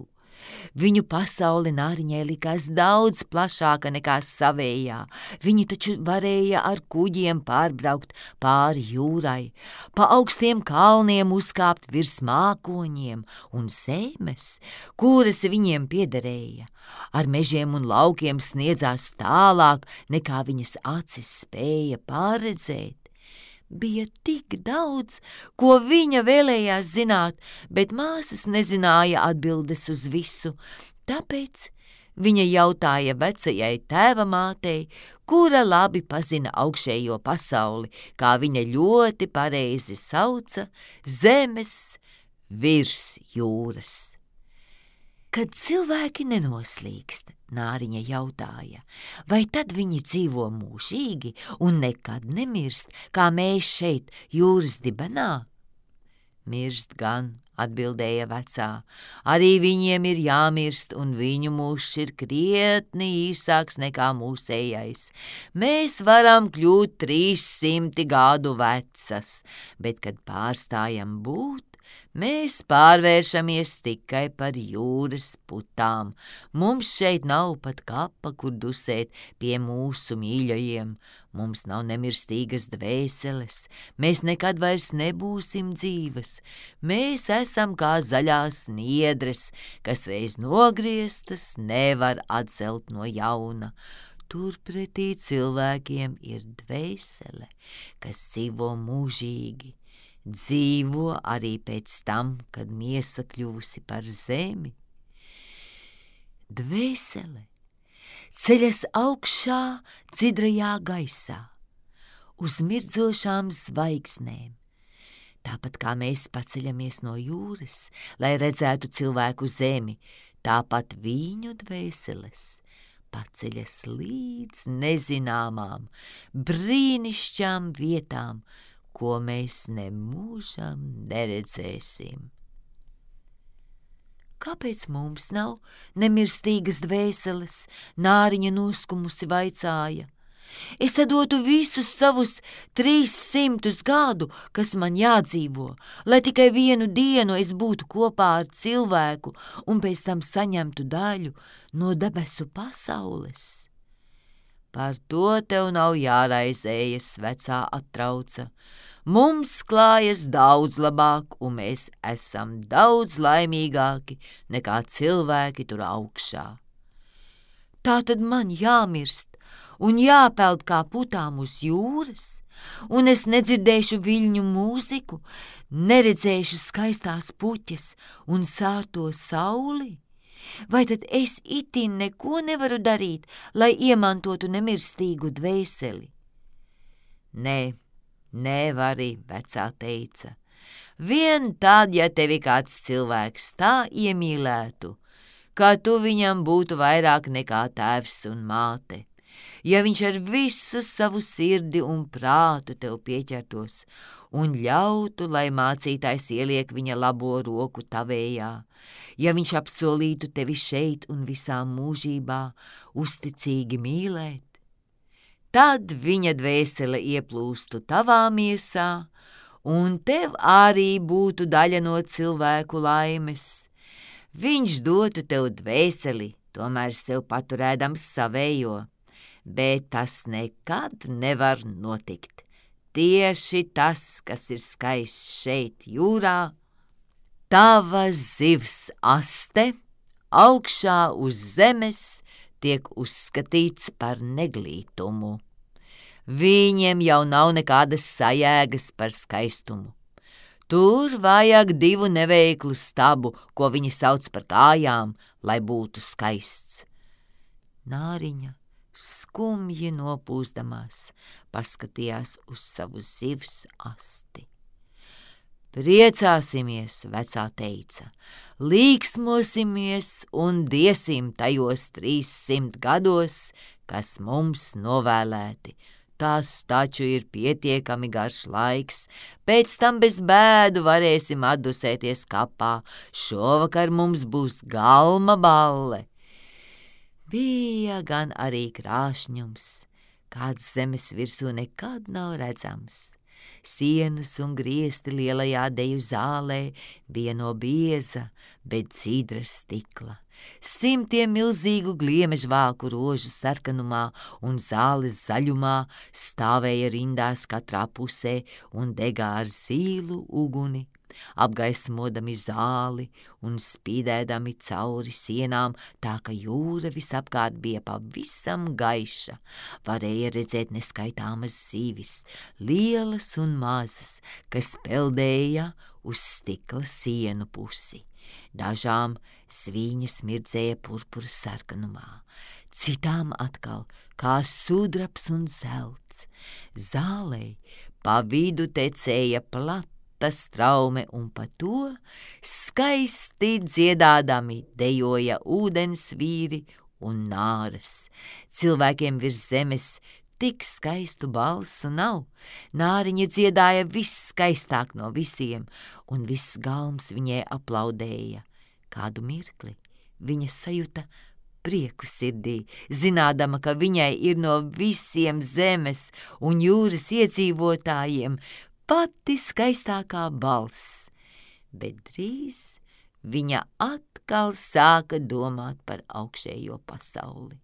Viņu pasaule nāriņai likās daudz plašāka nekā savējā. Viņi taču varēja ar kuģiem pārbraukt pāri jūrai, pa augstiem kalniem uzkāpt virs mākoņiem un zemes, kuras viņiem piederēja. Ar mežiem un laukiem sniedzās tālāk, nekā viņas acis spēja pārredzēt. Bija tik daudz, ko viņa vēlējās zināt, bet māsas nezināja atbildes uz visu, tāpēc viņa jautāja vecajai tēvamātei, kura labi pazina augšējo pasauli, kā viņa ļoti pareizi sauca, zemes virs jūras. Kad cilvēki nenoslīkst, nāriņa jautāja, vai tad viņi dzīvo mūžīgi un nekad nemirst, kā mēs šeit jūras dibenā? Mirst gan, atbildēja vecā, arī viņiem ir jāmirst, un viņu mūžs ir krietni īsāks nekā mūsējais. Mēs varam kļūt 300 gadu vecas, bet kad pārstājam būt, mēs pārvēršamies tikai par jūras putām. Mums šeit nav pat kapa, kur dusēt pie mūsu mīļajiem. Mums nav nemirstīgas dvēseles. Mēs nekad vairs nebūsim dzīves. Mēs esam kā zaļās niedres, kas reiz nogrieztas nevar atcelt no jauna. turpretī cilvēkiem ir dvēsele, kas dzīvo mūžīgi, dzīvo arī pēc tam, kad miesa kļuvusi par zemi. Dvēsele ceļas augšā dzidrajā gaisā, uz mirdzošām zvaigznēm, tāpat kā mēs paceļamies no jūras, lai redzētu cilvēku zemi, tāpat viņu dvēseles paceļas līdz nezināmām, brīnišķām vietām, ko mēs nemūžam neredzēsim. Kāpēc mums nav nemirstīgas dvēseles? Nāriņa noskumusi vaicāja. Es te dotu visus savus 300 gadu, kas man jādzīvo, lai tikai vienu dienu es būtu kopā ar cilvēku un pēc tam saņemtu daļu no debesu pasaules. Par to tev nav jāraizējas, vecā atrauca. Mums klājas daudz labāk, un mēs esam daudz laimīgāki nekā cilvēki tur augšā. Tā tad man jāmirst un jāpeld kā putām uz jūras, un es nedzirdēšu viļņu mūziku, neredzēšu skaistās puķes un sārto sauli? Vai tad es itin neko nevaru darīt, lai iemantotu nemirstīgu dvēseli? Nē. Nevari, vecā teica. Vien tad, ja tevi kāds cilvēks tā iemīlētu, kā tu viņam būtu vairāk nekā tēvs un māte, ja viņš ar visu savu sirdi un prātu tev pieķertos un ļautu, lai mācītājs ieliek viņa labo roku tavējā, ja viņš apsolītu tevi šeit un visā mūžībā uzticīgi mīlēt, tad viņa dvēsele ieplūstu tavā miesā, un tev arī būtu daļa no cilvēku laimes. Viņš dotu tev dvēseli, tomēr sev paturēdams savējo, bet tas nekad nevar notikt. Tieši tas, kas ir skaists šeit jūrā, tava zivs aste augšā uz zemes tiek uzskatīts par neglītumu. Viņiem jau nav nekādas sajēgas par skaistumu. Tur vajag 2 neveiklu stabu, ko viņi sauc par kājām, lai būtu skaists. Nāriņa skumji nopūsdamās paskatījās uz savu zivs asti. Priecāsimies, vecā teica, līksmosimies un diesim tajos 300 gados, kas mums novēlēti. Tas taču ir pietiekami garš laiks, pēc tam bez bēdu varēsim atdusēties kapā, šovakar mums būs galma balle. Bija gan arī krāšņums, kāds zemes virsū nekad nav redzams. Sienas un griesti lielajā deju zālē bija no bieza, bet dzīdra stikla. 100 milzīgu gliemežvāku rožu sarkanumā un zāles zaļumā stāvēja rindās katrā pusē un degā ar zīlu uguni, apgaismodami zāli un spīdēdami cauri sienām, tā ka jūra visapkārt bija pavisam gaiša. Varēja redzēt neskaitāmas zivis, lielas un mazas, kas peldēja uz stikla sienu pusi. Dažām svīņas mirdzēja purpura sarkanumā, citām atkal kā sudrabs un zelts. Zālei pa vidu tecēja plata straume, un pa to skaisti dziedādami dejoja ūdens vīri un nāras. Cilvēkiem virs zemes tik skaistu balsu nav. Nāriņa dziedāja visskaistāk no visiem, un viss galms viņai aplaudēja. Kādu mirkli viņa sajuta prieku sirdī, zinādama, ka viņai ir no visiem zemes un jūras iedzīvotājiem pati skaistākā balss. Bet drīz viņa atkal sāka domāt par augšējo pasauli.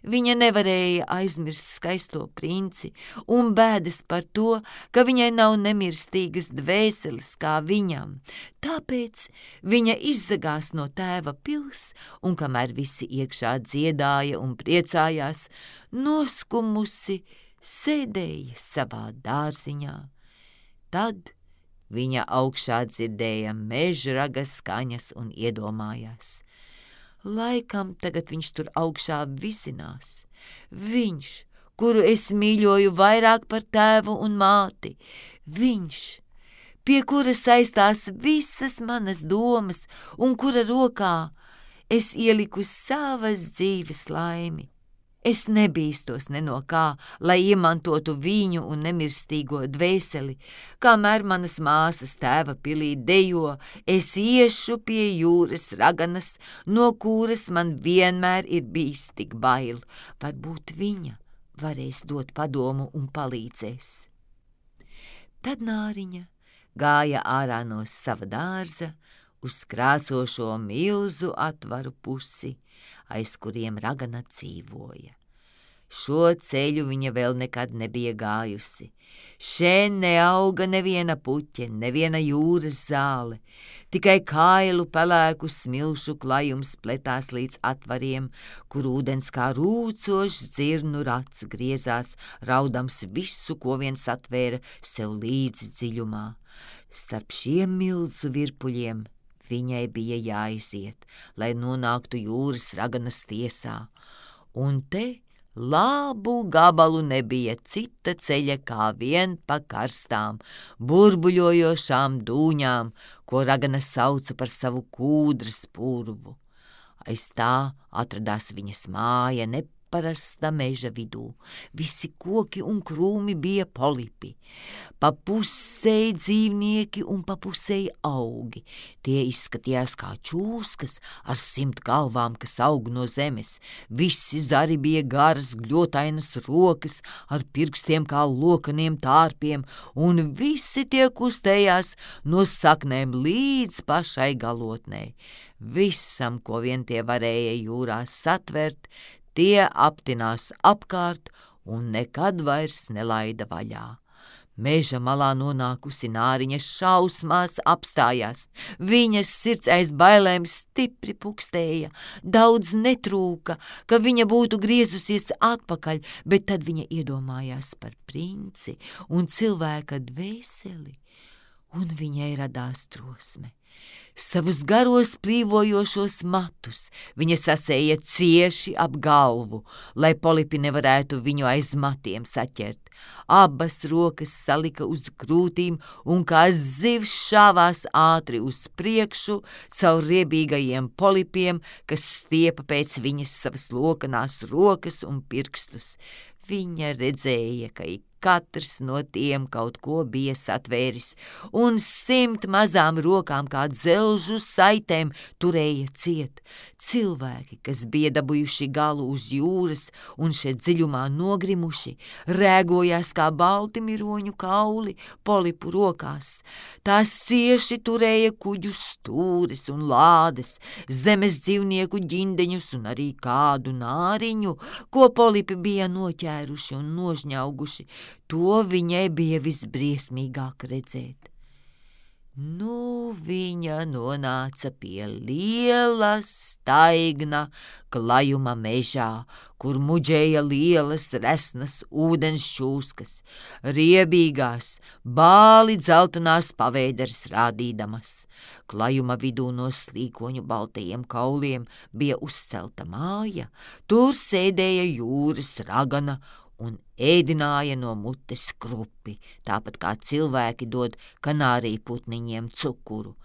Viņa nevarēja aizmirst skaisto princi un bēdas par to, ka viņai nav nemirstīgas dvēseles kā viņam. Tāpēc viņa izzagās no tēva pils, un kamēr visi iekšā dziedāja un priecājās, noskumusi sēdēja savā dārziņā. Tad viņa augšā dzirdēja mežraga skaņas un iedomājās. Laikam tagad viņš tur augšā visinās. Viņš, kuru es mīļoju vairāk par tēvu un māti. Viņš, pie kura saistās visas manas domas un kura rokā es ieliku savas dzīves laimi. Es nebīstos ne no kā, lai iemantotu viņu un nemirstīgo dvēseli. Kamēr manas māsas tēva pilī dejo, es iešu pie jūras raganas, no kuras man vienmēr ir bijis tik bail. Varbūt viņa varēs dot padomu un palīdzēs. Tad Nāriņa gāja ārā no sava dārza uz krāsošo milzu atvaru pusi, aiz kuriem ragana dzīvoja. Šo ceļu viņa vēl nekad nebija gājusi. Šeit neauga neviena puķe, neviena jūras zāle, tikai kailu pelēku smilšu klajums pletās līdz atvariem, kur ūdens kā rūcošs dzirnu rats griezās, raudams visu, ko viens atvēra sev līdzi dziļumā. Starp šiem milzu virpuļiem viņai bija jāiziet, lai nonāktu jūras raganas tiesā, un te labu gabalu nebija cita ceļa kā vien pa karstām, burbuļojošām dūņām, ko ragana sauca par savu kūdras purvu. Aiz tā atradās viņas māja neparasta meža vidū. Visi koki un krūmi bija polipi, pa pusei dzīvnieki un pa pusei augi. Tie izskatījās kā čūskas ar 100 galvām, kas aug no zemes. Visi zari bija garas, gļotainas rokas ar pirkstiem kā lokaniem tārpiem, un visi tie kustējās no saknēm līdz pašai galotnei. Visam, ko vien tie varēja jūrā satvert, tie aptinās apkārt un nekad vairs nelaida vaļā. Meža malā nonākusi Nāriņa šausmās apstājās. Viņas sirds aiz bailēm stipri pukstēja. Daudz netrūka, ka viņa būtu griezusies atpakaļ, bet tad viņa iedomājās par princi un cilvēka dvēseli, un viņai radās drosme. Savus garos plīvojošos matus viņa sasēja cieši ap galvu, lai polipi nevarētu viņu aiz matiem saķert. Abas rokas salika uz krūtīm un kā zivs šāvās ātri uz priekšu caur riebīgajiem polipiem, kas stiepa pēc viņas savas lokanās rokas un pirkstus. Viņa redzēja, ka katrs no tiem kaut ko bija satvēris, un 100 mazām rokām kā dzelžu saitēm turēja ciet. Cilvēki, kas bija dabūjuši galu uz jūras un šeit dziļumā nogrimuši, rēgojās kā balti miroņu kauli polipu rokās. Tās cieši turēja kuģu stūres un lādes, zemes dzīvnieku ģindeņus un arī kādu nāriņu, ko polipi bija noķēruši un nožņauguši. To viņai bija visbriesmīgāk redzēt. Nu, viņa nonāca pie liela staigna klajuma mežā, kur muģēja lielas resnas ūdens šūskas, riebīgās, bāli dzeltenās pavēderes rādīdamas. Klajuma vidū no slīkoņu baltajiem kauliem bija uzcelta māja, tur sēdēja jūras ragana un ēdināja no mutes krupi, tāpat kā cilvēki dod kanāriju putniņiem cukuru.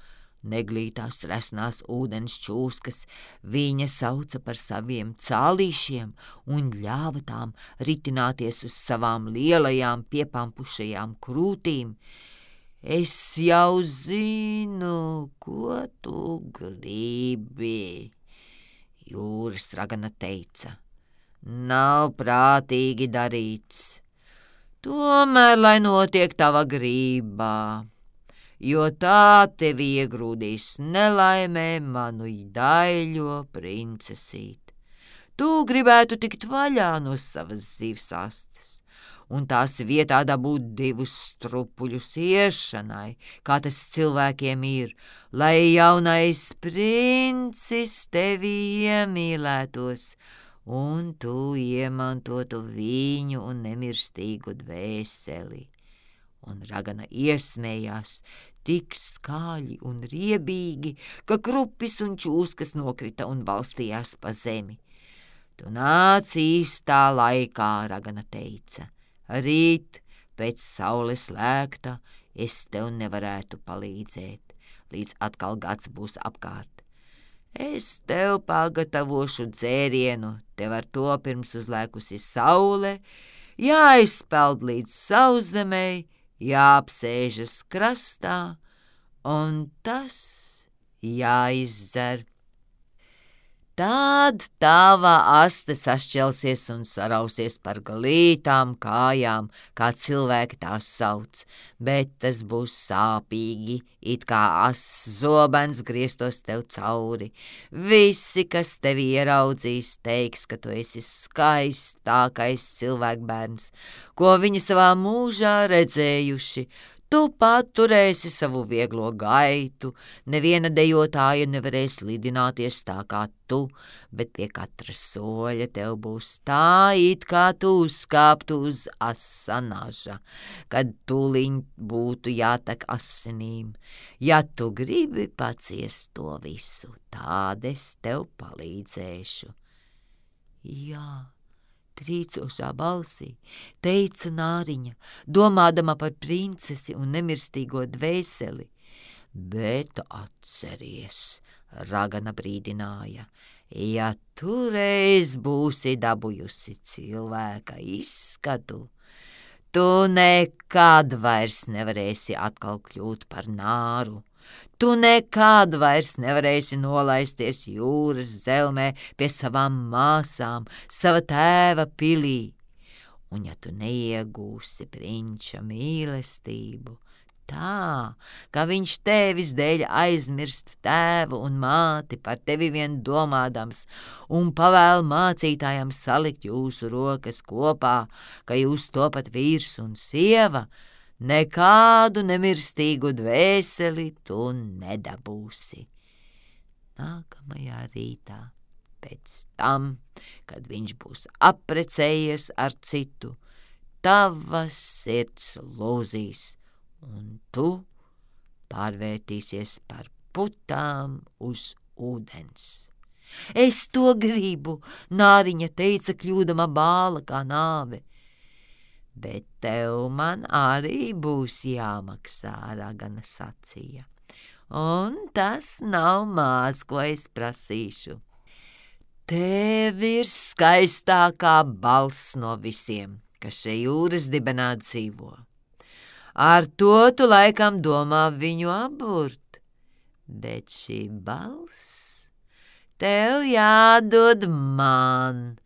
Neglītās resnās ūdens čūskas viņa sauca par saviem cālīšiem un ļāva tām ritināties uz savām lielajām piepampušajām krūtīm. Es jau zinu, ko tu gribi, jūras ragana teica. Nav prātīgi darīts. Tomēr, lai notiek tava grība, jo tā tevi iegrūdīs nelaimē manu daļo princesīt. Tu gribētu tikt vaļā no savas zivsastes, un tās vietā dabūt 2 strupuļus iešanai, kā tas cilvēkiem ir, lai jaunais princis tevi iemīlētos, un tu iemantotu viņu un nemirstīgu dvēseli. Un ragana iesmējās tik skaļi un riebīgi, ka krupis un čūskas nokrita un balstījās pa zemi. Tu nāc īstā laikā, ragana teica. Rīt pēc saules lēkta es tev nevarētu palīdzēt, līdz atkal gads būs apkārt. Es tev pagatavošu dzērienu, tev ar to pirms uzlēkusi saule, jāizpeld līdz sauszemei, jāapsēžas krastā, un tas jāizdzer. Tad tava aste sašķelsies un sarausies par glītām kājām, kā cilvēki tās sauc, bet tas būs sāpīgi, it kā ass zobens grieztos tev cauri. Visi, kas tevi ieraudzīs, teiks, ka tu esi skaistākais cilvēkbērns, ko viņi savā mūžā redzējuši. Tu paturēsi savu vieglo gaitu, neviena dejotāja nevarēs lidināties tā kā tu, bet pie katra soļa tev būs tā, it kā tu uzkāptu uz asa naža, kad tūliņ būtu jātek asinīm. Ja tu gribi paciest to visu, tad es tev palīdzēšu. Jā. Trīcošā balsī teica Nāriņa, domādama par princesi un nemirstīgo dvēseli. Bet atceries, ragana brīdināja, ja tu reiz būsi dabūjusi cilvēka izskatu, tu nekad vairs nevarēsi atkal kļūt par nāru. Tu nekad vairs nevarēsi nolaisties jūras dzelmē pie savām māsām, sava tēva pilī. Un ja tu neiegūsi prinča mīlestību, tā, ka viņš tevis dēļ aizmirst tēvu un māti par tevi vien domādams un pavēl mācītājam salikt jūsu rokas kopā, ka jūs topat vīrs un sieva, nekādu nemirstīgu dvēseli tu nedabūsi. Nākamajā rītā, pēc tam, kad viņš būs apprecējies ar citu, tavas sirds lūzīs, un tu pārvērtīsies par putām uz ūdens. Es to gribu, Nāriņa teica, kļūdama bāla kā nāve. Bet tev man arī būs jāmaksā, ragana sacīja, un tas nav maz, ko es prasīšu. Tev ir skaistākā balss no visiem, kas šeit jūras dibenā dzīvo. Ar to tu laikam domā viņu apburt, bet šī balss tev jādod man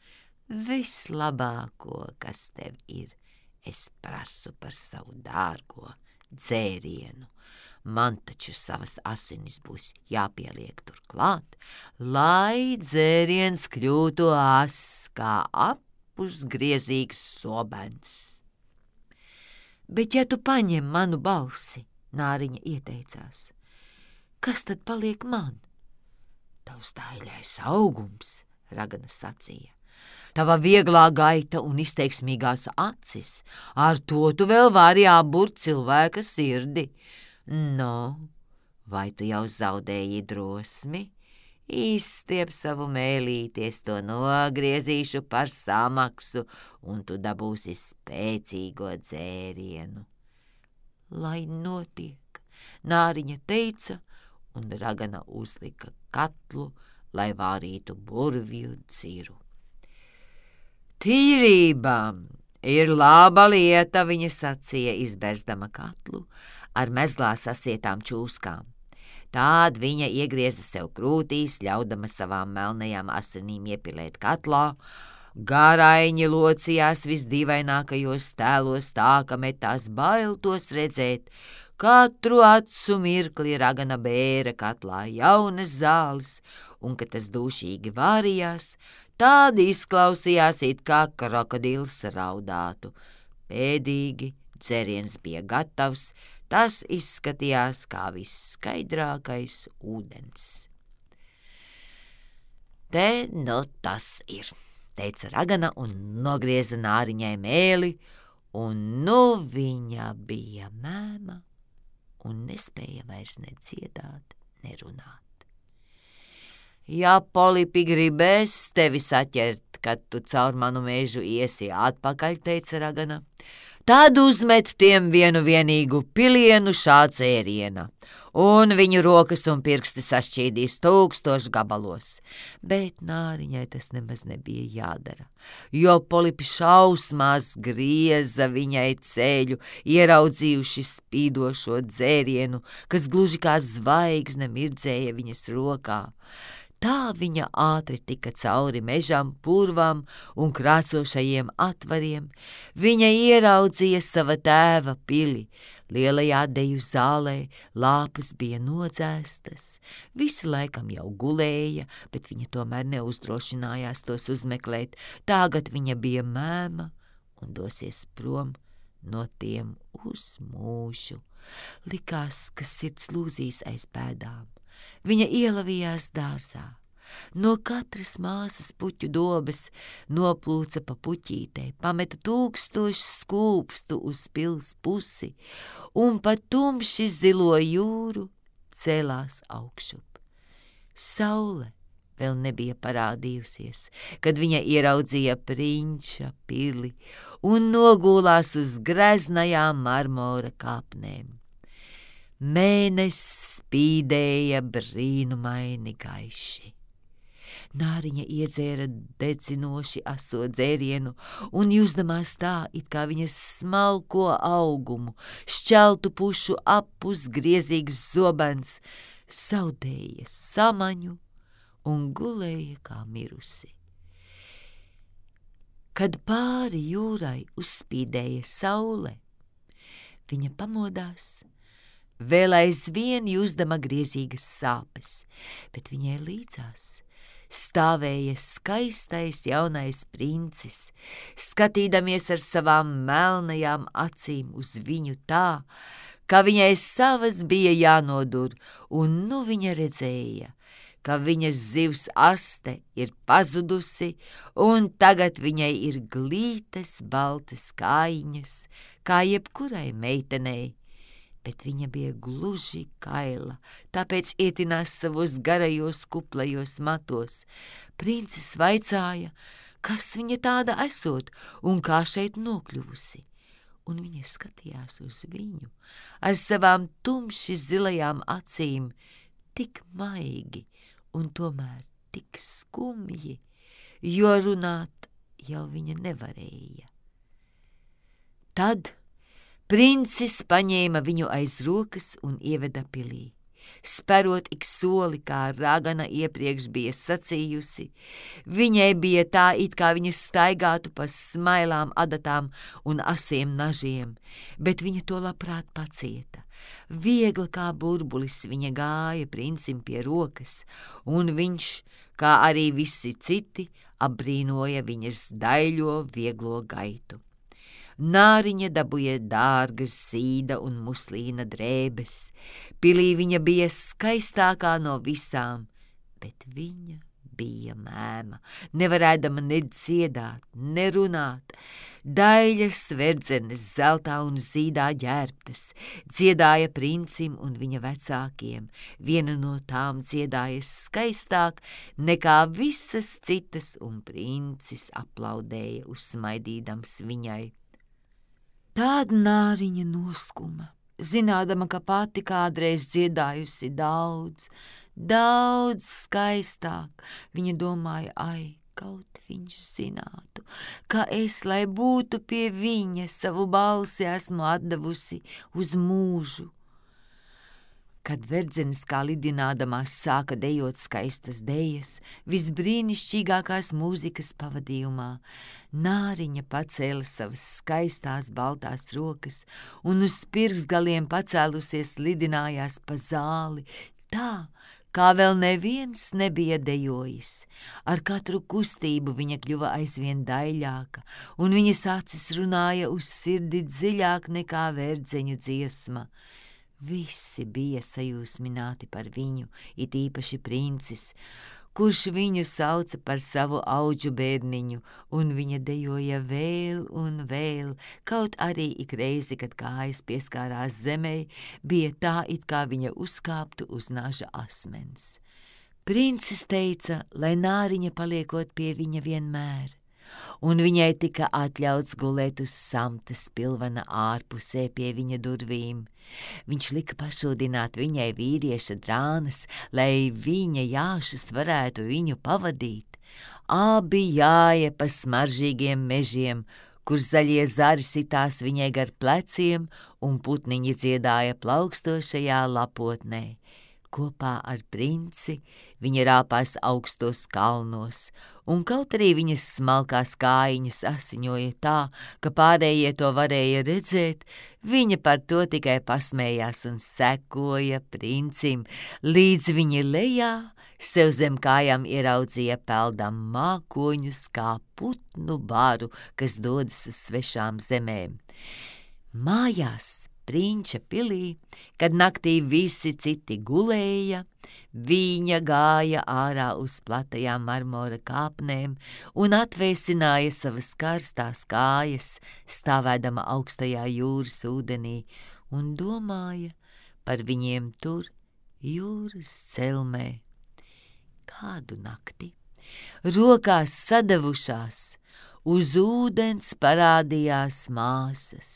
vislabāko, kas tev ir. Es prasu par savu dārgo dzērienu. Man taču savas asinis būs jāpieliek turklāt, lai dzēriens kļūtu ass kā apusgriezīgs sobens. Bet ja tu paņem manu balsi, Nāriņa ieteicās, kas tad paliek man? Tavs daiļais augums, ragana sacīja. Tava vieglā gaita un izteiksmīgās acis, ar to tu vēl vari apburt cilvēka sirdi. Nu, vai tu jau zaudēji drosmi? Izstiep savu mēlīties, to nogriezīšu par samaksu, un tu dabūsi spēcīgo dzērienu. Lai notiek, Nāriņa teica, un ragana uzlika katlu, lai vārītu burvju dziru. Tīrība ir laba lieta, viņa sacīja, izbezdama katlu ar mezglā sasietām čūskām. Tād viņa iegrieza sev krūtīs, ļaudama savām melnajām asinīm iepilēt katlā. Gāraiņi locījās visdīvainākajos tēlos tā, ka metās bail tos redzēt, Katru acu mirkli ragana bēra katlā jaunas zāles, un, kad tas dūšīgi vārījās, tādi izklausījās, it kā krokodils raudātu. Pēdīgi dzeriens bija gatavs, tas izskatījās kā visskaidrākais ūdens. Te nu tas ir, teica ragana un nogrieza Nāriņai mēli, un nu viņa bija mēma un nespēja vairs ne dziedāt, ne runāt. Ja Polipi gribēs tevi saķert, kad tu caur manu mežu iesi atpakaļ, teica ragana, tad uzmet tiem vienu vienīgu pilienu šāds ēriena, un viņu rokas un pirksti sašķīdīs 1000 gabalos. Bet Nāriņai tas nemaz nebija jādara, jo Polipi šausmās grieza viņai ceļu, ieraudzījuši spīdošo dzērienu, kas gluži kā zvaigzne mirdzēja viņas rokā. Tā viņa ātri tika cauri mežam, purvām un krāsošajiem atvariem. Viņa ieraudzīja sava tēva pili. Lielajā deju zālē lāpas bija nodzēstas. Visi laikam jau gulēja, bet viņa tomēr neuzdrošinājās tos uzmeklēt. Tagad viņa bija mēma un dosies prom no tiem uz mūžu. Likās, ka sirds lūzīs aiz pēdām. Viņa ielavījās dārzā. No katras māsas puķu dobes noplūca pa puķītei, pameta 1000 skūpstu uz pils pusi un pa tumši zilo jūru celās augšup. Saule vēl nebija parādījusies, kad viņa ieraudzīja Prinča pili un nogulās uz greznajām marmora kāpnēm. Mēnesis spīdēja brīnumaini gaiši. Nāriņa iedzēra dedzinoši aso dzērienu un jusdamās tā, it kā viņas smalko augumu, šķeltu pušu apus griezīgs zobens, zaudēja samaņu un gulēja kā mirusi. Kad pāri jūrai uzspīdēja saule, viņa pamodās, vēl aizvien jusdama griezīgas sāpes, bet viņai līdzās stāvēja skaistais jaunais princis, skatīdamies ar savām melnajām acīm uz viņu tā, ka viņai savas bija jānodur, un nu viņa redzēja, ka viņas zivs aste ir pazudusi, un tagad viņai ir glītas baltas kājiņas, kā jebkurai meitenei, bet viņa bija gluži kaila, tāpēc ietinās savos garajos kuplajos matos. Princis vaicāja, kas viņa tāda esot un kā šeit nokļuvusi, un viņa skatījās uz viņu ar savām tumši zilajām acīm, tik maigi un tomēr tik skumji, jo runāt jau viņa nevarēja. Tad Princis paņēma viņu aiz rokas un ieveda pilī. Sperot ik soli, kā ragana iepriekš bija sacījusi, viņai bija tā, it kā viņa staigātu pa smailām adatām un asiem nažiem, bet viņa to labprāt pacieta. Viegli kā burbulis viņa gāja princim pie rokas, un viņš, kā arī visi citi, apbrīnoja viņas daļo vieglo gaitu. Nāriņa dabūja dārgas zīda un muslīna drēbes. Pilī viņa bija skaistākā no visām, bet viņa bija mēma, nevarēdama ne dziedāt, ne runāt. Daļas verdzenes zeltā un zīdā ģērbtas, dziedāja princim un viņa vecākiem. Viena no tām dziedāja skaistāk nekā visas citas, un princis aplaudēja uzsmaidīdams viņai. Tāda Nāriņa noskuma, zinādama, ka pati kādreiz dziedājusi daudz, daudz skaistāk. Viņa domāja, kaut viņš zinātu, ka es, lai būtu pie viņa, savu balsi esmu atdevusi uz mūžu. kad verdzenes kā lidinādamās sāka dejot skaistas dejas, visbrīnišķīgākās mūzikas pavadījumā, Nāriņa pacēla savas skaistās baltās rokas un uz pirkstgaliem pacēlusies lidinājās pa zāli, tā, kā vēl neviens nebija dejojis. Ar katru kustību viņa kļuva aizvien daļāka, un viņas acis runāja uz sirdi dziļāk nekā verdzeņu dziesma. Visi bija sajūsmināti par viņu, it īpaši princis, kurš viņu sauca par savu audžu bērniņu, un viņa dejoja vēl un vēl, kaut arī ik reizi, kad kājas pieskārās zemē, bija tā, it kā viņa uzkāptu uz naža asmens. Princis teica, lai Nāriņa paliekot pie viņa vienmēr, un viņai tika atļauts gulēt uz samta spilvena ārpusē pie viņa durvīm. Viņš lika pašūdināt viņai vīrieša drānas, lai viņa jāšas varētu viņu pavadīt. Abi jāja pa smaržīgiem mežiem, kur zaļie zari sitās viņai gar pleciem un putniņi dziedāja plaukstošajā lapotnē. Kopā ar princi viņa rāpās augstos kalnos, un kaut arī viņas smalkās kājiņas asiņoja tā, ka pārējie to varēja redzēt, viņa par to tikai pasmējās un sekoja princim, līdz viņa lejā sev zem kājām ieraudzīja peldam mākoņus kā putnu baru, kas dodas uz svešām zemēm. Mājās Prinča pilī, kad naktī visi citi gulēja, viņa gāja ārā uz platajām marmora kāpnēm un atvēsināja savas karstās kājas, stāvēdama augstajā jūras ūdenī, un domāja par viņiem tur jūras celmē. Kādu nakti, rokās sadavušās, uz ūdens parādījās māsas.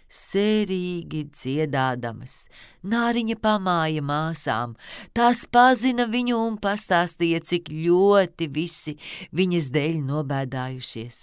Sērīgi dziedādamas, Nāriņa pamāja māsām, tās pazina viņu un pastāstīja, cik ļoti visi viņas dēļ nobēdājušies.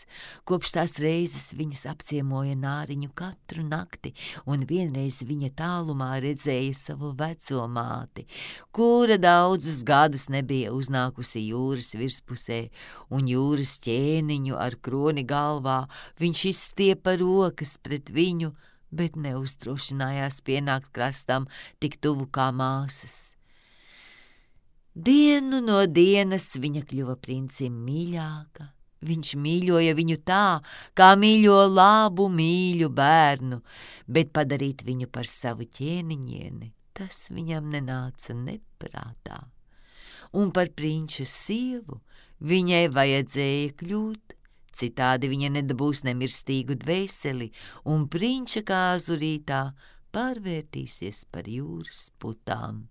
Kopš tās reizes viņas apciemoja Nāriņu katru nakti, un vienreiz viņa tālumā redzēja savu veco māti, kura daudzus gadus nebija uznākusi jūras virspusē, un jūras ķēniņu ar kroni galvā viņš izstiepa rokas pret viņu, bet neuzdrošinājās pienākt krastam tik tuvu kā māsas. Dienu no dienas viņa kļuva princim mīļāka. Viņš mīļoja viņu tā, kā mīļo labu mīļu bērnu, bet padarīt viņu par savu ķēniņieni, tas viņam nenāca neprātā. Un par prinča sievu viņai vajadzēja kļūt, citādi viņa nedabūs nemirstīgu dvēseli, un prinča kāzu rītā pārvērtīsies par jūras putām.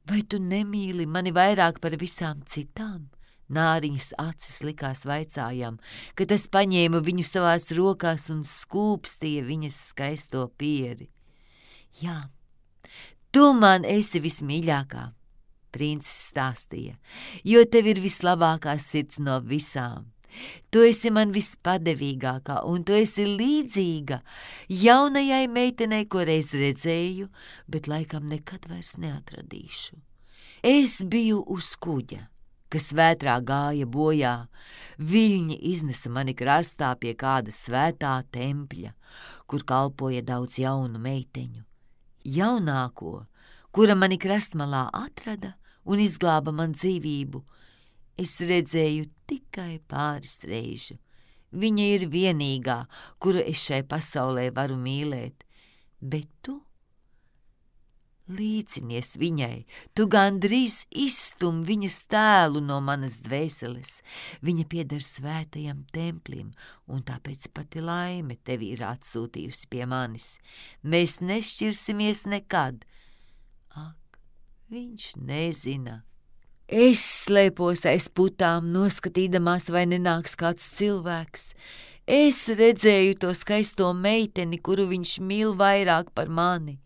Vai tu nemīli mani vairāk par visām citām? Nāriņas acis likās vaicājām, kad es paņēmu viņu savās rokās un skūpstīja viņas skaisto pieri. Jā, tu man esi vismīļākā, princis stāstīja, jo tev ir vislabākā sirds no visām. Tu esi man vispadevīgākā, un tu esi līdzīga jaunajai meitenei, ko reiz redzēju, bet laikam nekad vairs neatradīšu. Es biju uz kuģa, kas vētrā gāja bojā. Viļņi iznesa mani krastā pie kāda svētā tempļa, kur kalpoja daudz jaunu meiteņu. Jaunāko, kura mani krastmalā atrada un izglāba man dzīvību, es redzēju tikai pāris reižu. Viņa ir vienīgā, kuru es šai pasaulē varu mīlēt, bet tu līdzinies viņai, tu gandrīz izstum viņas tēlu no manas dvēseles. Viņa pieder svētajam templim, un tāpēc pati laime tevi ir atsūtījusi pie manis. Mēs nešķirsimies nekad. Ak, viņš nezina. Es slēpos aiz putām, noskatīdamās, vai nenāks kāds cilvēks. Es redzēju to skaisto meiteni, kuru viņš mīl vairāk par mani,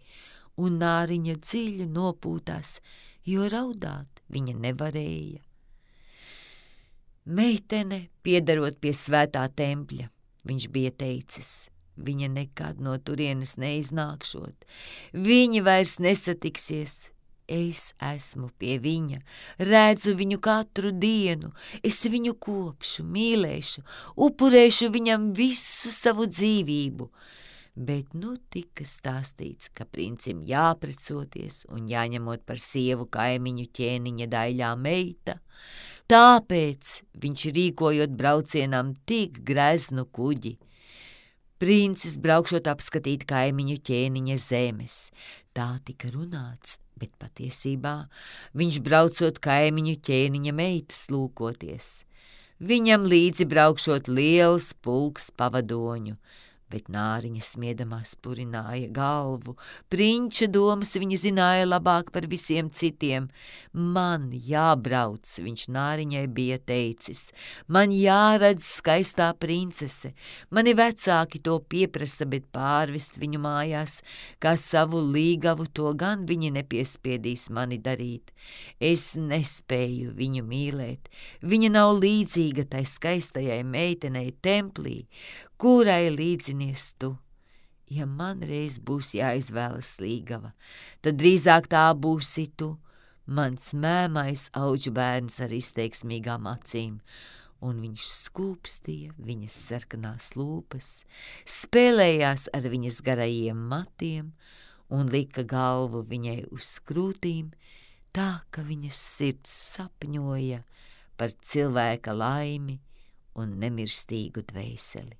un Nāriņa dziļi nopūtās, jo raudāt viņa nevarēja. Meitene, piederot pie svētā tempļa, viņš bija teicis, viņa nekad no turienes neiznākšot. Viņi vairs nesatiksies. Es esmu pie viņa, redzu viņu katru dienu, es viņu kopšu, mīlēšu, upurēšu viņam visu savu dzīvību. Bet nu tika stāstīts, ka princim jāprecoties un jāņemot par sievu kaimiņu ķēniņa daļā meita, tāpēc viņš rīkojot braucienam tik greznu kuģi. Princis braukšot apskatīt kaimiņu ķēniņa zemes, tā tika runāts, bet patiesībā viņš braucot kaimiņu ķēniņa meitas lūkoties. Viņam līdzi braukšot liels pulks pavadoņu, bet Nāriņa smiedamās purināja galvu. Prinča domas viņa zināja labāk par visiem citiem. Man jābrauc, viņš Nāriņai bija teicis. Man jāredz skaistā princese. Mani vecāki to pieprasa, bet pārvest viņu mājās, kā savu līgavu, to gan viņi nepiespiedīs mani darīt. Es nespēju viņu mīlēt. Viņa nav līdzīga tai skaistajai meitenei templī, kurai līdzinies tu. Ja man reiz būs jāizvēlas līgava, tad drīzāk tā būsi tu, mans mēmais auģu bērns ar izteiksmīgām acīm, un viņš skūpstīja viņas sarkanās lūpas, spēlējās ar viņas garajiem matiem un lika galvu viņai uz krūtīm, tā, ka viņas sirds sapņoja par cilvēka laimi un nemirstīgu dvēseli.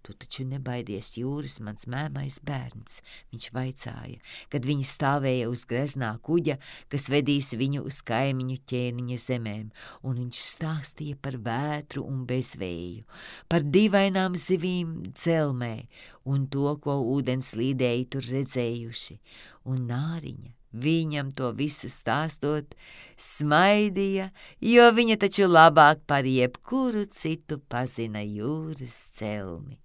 Tu taču nebaidies jūras, mans mēmais bērns, viņš vaicāja, kad viņi stāvēja uz greznā kuģa, kas vedīs viņu uz kaimiņu ķēniņa zemēm, un viņš stāstīja par vētru un bezvēju, par dīvainām zivīm dzelmē un to, ko ūdens līdēji tur redzējuši, un Nāriņa viņam to visu stāstot, smaidīja, jo viņa taču labāk par jebkuru citu pazina jūras celmi.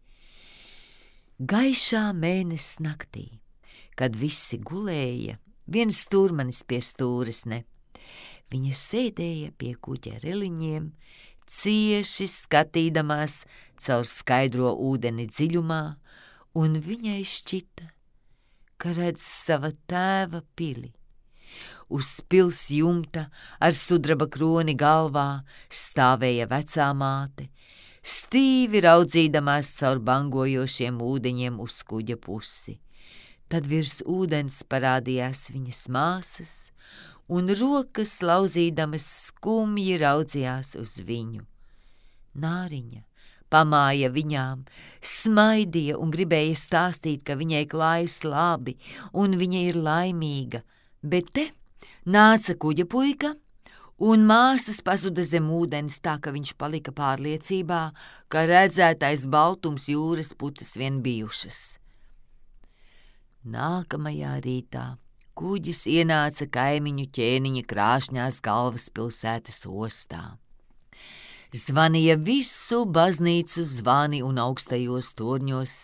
Gaišā mēnesis naktī, kad visi gulēja, viens stūrmanis pie stūres ne. Viņa sēdēja pie kuģa reliņiem, cieši skatīdamās caur skaidro ūdeni dziļumā, un viņai šķita, ka redz sava tēva pili. Uz pils jumta ar sudraba kroni galvā stāvēja vecā māte, stīvi raudzīdamās caur bangojošiem ūdeņiem uz kuģa pusi. Tad virs ūdens parādījās viņas māsas, un rokas lauzīdamas skumji raudzījās uz viņu. Nāriņa pamāja viņām, smaidīja un gribēja stāstīt, ka viņai klājas labi un viņa ir laimīga, bet te nāca kuģa puika, un māsas pazuda zem ūdens tā, ka viņš palika pārliecībā, ka redzētais baltums jūras putas vien bijušas. Nākamajā rītā kuģis ienāca kaimiņu ķēniņa krāšņās galvaspilsētas ostā. Zvanīja visu baznīcu zvani un augstajos torņos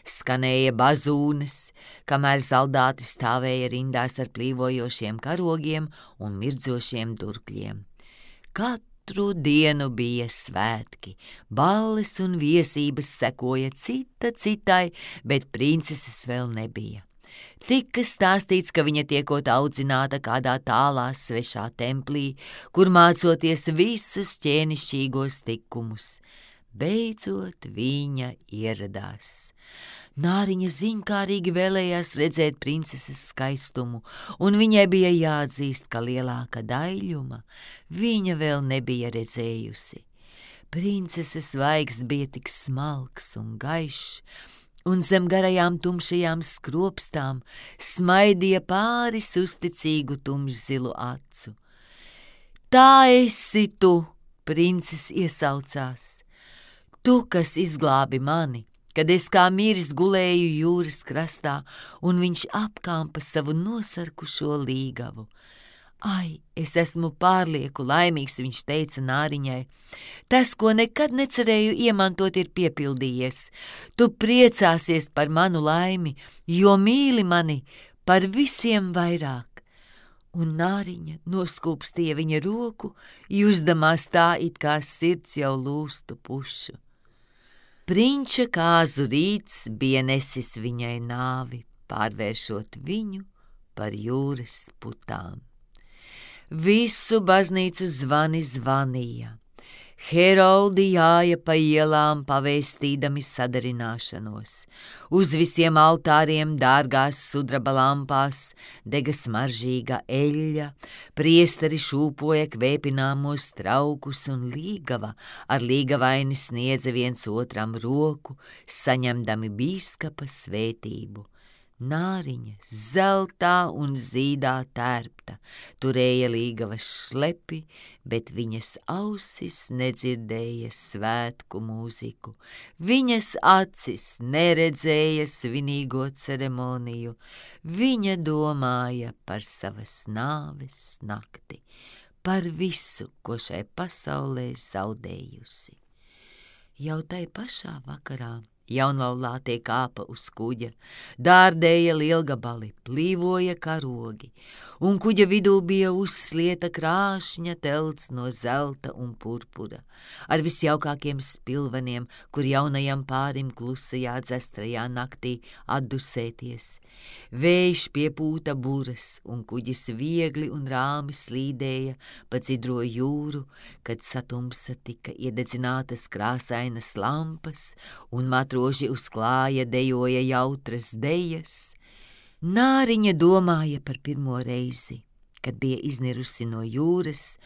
skanēja bazūnes, kamēr zaldāti stāvēja rindās ar plīvojošiem karogiem un mirdzošiem durkļiem. Katru dienu bija svētki, balles un viesības sekoja cita citai, bet princeses vēl nebija. Tika stāstīts, ka viņa tiekot audzināta kādā tālā svešā templī, kur mācoties visus ķēnišķīgos tikumus. Beidzot viņa ieradās. Nāriņa ziņkārīgi vēlējās redzēt princeses skaistumu, un viņai bija jāatzīst, ka lielāka daļuma viņa vēl nebija redzējusi. Princeses vaigs bija tik smalks un gaišs, un zem garajām tumšajām skropstām smaidīja pāris uzticīgu tumšzilu acu. Tā esi tu, princes iesaucās, tu, kas izglābi mani, kad es kā miris gulēju jūras krastā, un viņš apkampa savu nosarkušo līgavu. Ai, es esmu pārlieku laimīgs, viņš teica Nāriņai. Tas, ko nekad necerēju iemantot, ir piepildījies. Tu priecāsies par manu laimi, jo mīli mani par visiem vairāk. Un Nāriņa noskūpstīja viņa roku, jusdamās tā, it kā sirds jau lūstu pušu. Prinča kāzu rīts bija nesis viņai nāvi, pārvēršot viņu par jūras putām. Visu baznīcu zvani zvanīja. Heroldi jāja pa ielām, pavēstīdami sadarināšanos. Uz visiem altāriem dārgās sudraba lampās dega smaržīga eļļa, priesteri šūpoja kvēpināmos traukus un līgava ar līgavaini sniedza viens otram roku, saņemdami bīskapa svētību. Nāriņa zeltā un zīdā tērpta, turēja līgavas šlepi, bet viņas ausis nedzirdēja svētku mūziku. Viņas acis neredzēja svinīgo ceremoniju, viņa domāja par savas nāves nakti, par visu, ko šai pasaulē zaudējusi. Jau tai pašā vakarā jaunlaulātie kāpa uz kuģa, dārdēja lielgabali, plīvoja karogi, un kuģa vidū bija uzslieta krāšņa telts no zelta un purpura, ar visjaukākiem spilveniem, kur jaunajam pārim klusajā dzestrajā naktī atdusēties. Vējš piepūta buras, un kuģis viegli un rāmi slīdēja pa dzidro jūru, kad satumsa tika iededzinātas krāsainas lampas, un matroži uz klāja dejoja jautras dejas. Nāriņa domāja par pirmo reizi, kad bija iznirusi no jūras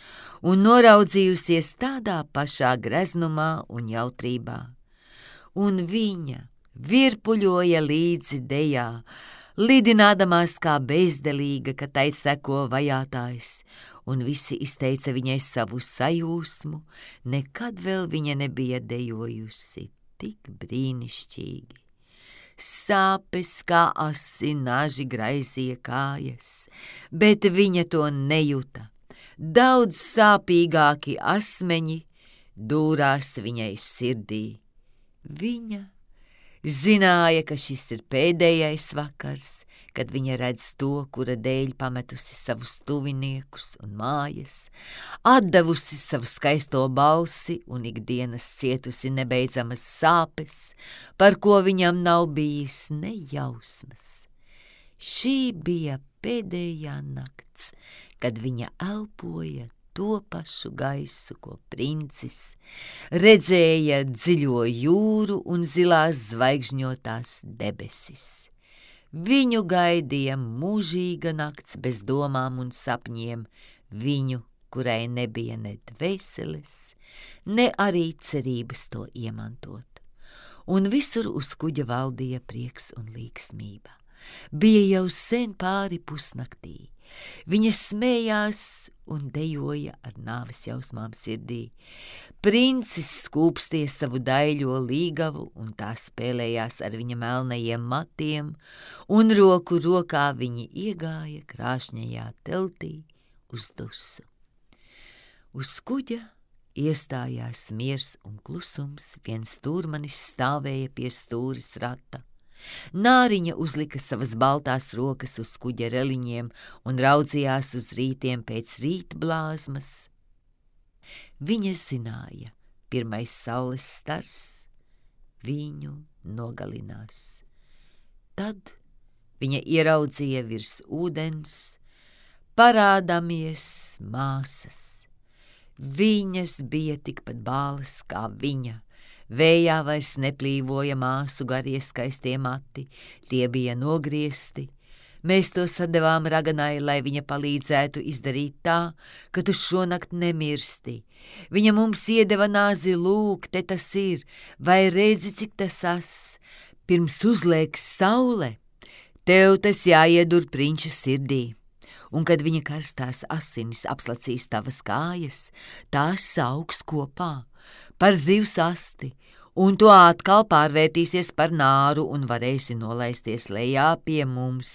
un noraudzījusies tādā pašā greznumā un jautrībā. Un viņa virpuļoja līdzi dejā, lidinādamās kā bezdelīga, ka tai seko vajātājs, un visi izteica viņai savu sajūsmu, nekad vēl viņa nebija dejojusi tik brīnišķīgi. Sāpes kā asi naži graizīja kājas, bet viņa to nejuta. Daudz sāpīgāki asmeņi dūrās viņai sirdī. Viņa zināja, ka šis ir pēdējais vakars, kad viņa redz to, kura dēļ pametusi savus tuviniekus un mājas, atdevusi savu skaisto balsi un ikdienas cietusi nebeidzamas sāpes, par ko viņam nav bijis ne jausmas. Šī bija pēdējā nakts, kad viņa elpoja to pašu gaisu, ko princis, redzēja dziļo jūru un zilās zvaigžņotās debesis. Viņu gaidīja mūžīga nakts bez domām un sapņiem, viņu, kurai nebija ne dvēseles, ne arī cerības to iemantot. Un visur uz kuģa valdīja prieks un līgsmība. Bija jau sen pāri pusnaktī. Viņa smējās un dejoja ar nāves jausmām sirdī. Princis skūpstīja savu daļo līgavu un tā spēlējās ar viņa melnajiem matiem, un roku rokā viņi iegāja krāšņajā teltī uz dusu. Uz kuģa iestājās miers un klusums, viens stūrmanis stāvēja pie stūris rata. Nāriņa uzlika savas baltās rokas uz kuģa reliņiem un raudzījās uz rītiem pēc rītblāzmas. Viņa zināja, pirmais saules stars viņu nogalinās. Tad viņa ieraudzīja virs ūdens, parādāmies māsas. Viņas bija tikpat bālas kā viņa. Vējā vairs neplīvoja māsu garie skaistie mati, tie bija nogriezti. Mēs to sadevām raganai, lai viņa palīdzētu izdarīt tā, ka tu šonakt nemirsti. Viņa mums iedeva nāzi, lūk, te tas ir, vai redzi, cik tas as? Pirms uzliekas saule, tev tas jāiedur prinča sirdī. Un kad viņa karstās asinis apslacīs tavas kājas, tās sauks kopā par zivs asti, un tu atkal pārvērtīsies par nāru un varēsi nolaisties lejā pie mums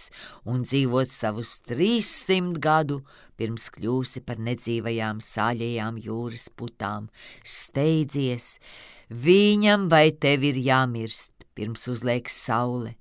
un dzīvot savus 300 gadu, pirms kļūsi par nedzīvajām sāļajām jūras putām. Steidzies, viņam vai tev ir jāmirst, pirms uzliekas saule,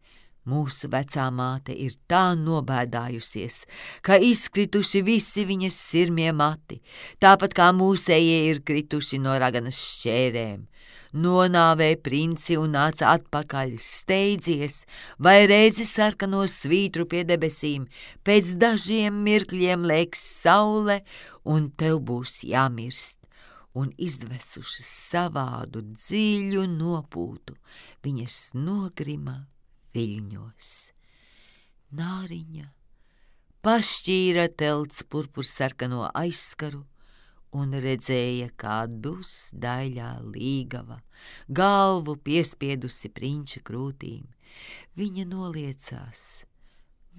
Mūsu vecā māte ir tā nobēdājusies, ka izkrituši visi viņas sirmie mati, tāpat kā mūsējie ir krituši no raganas šķērēm. Nonāvēja princi un nāca atpakaļ, steidzies, vai reizi sarkano svītru pie debesīm, pēc dažiem mirkļiem lēks saule, un tev būs jāmirst. Un izdvesušas savādu dziļu nopūtu, viņas nogrima viļņos. Nāriņa pašķīra telts purpursarkano aizskaru un redzēja, kā dusdaļā līgava, galvu piespiedusi prinča krūtīm. Viņa noliecās,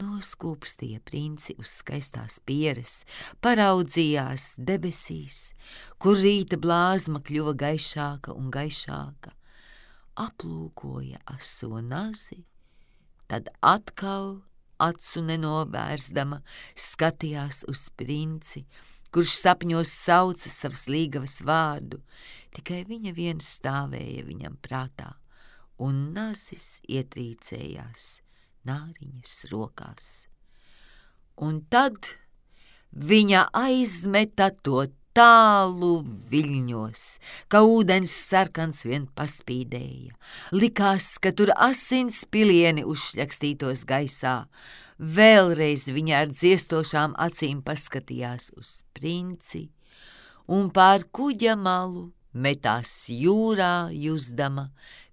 noskūpstīja princi uz skaistās pieres, paraudzījās debesīs, kur rīta blāzma kļuva gaišāka un gaišāka, aplūkoja aso nazi, tad atkal acu nenovērstama skatījās uz princi, kurš sapņos sauca savas līgavas vārdu, tikai viņa vien stāvēja viņam prātā, un nazis ietrīcējās Nāriņas rokās. Un tad viņa aizmeta to tālu viļņos, ka ūdens sarkans vien paspīdēja. Likās, ka tur asins pilieni uzšļakstītos gaisā. Vēlreiz viņa ar dziestošām acīm paskatījās uz princi un pār kuģa malu metās jūrā, jusdama,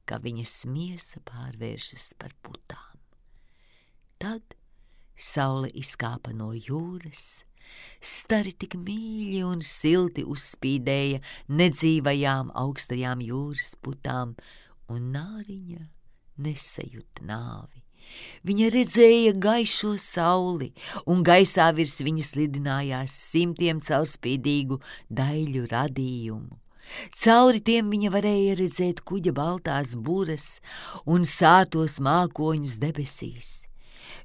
ka viņas miesa pārvēršas par putām. Tad saule izkāpa no jūras, stari tik mīļi un silti uzspīdēja nedzīvajām augstajām jūras putām, un Nāriņa nesajūta nāvi. Viņa redzēja gaišo sauli, un gaisā virs viņas lidinājās simtiem caurspīdīgu daļu radījumu. Cauri tiem viņa varēja redzēt kuģa baltās buras un sātos mākoņus debesīs.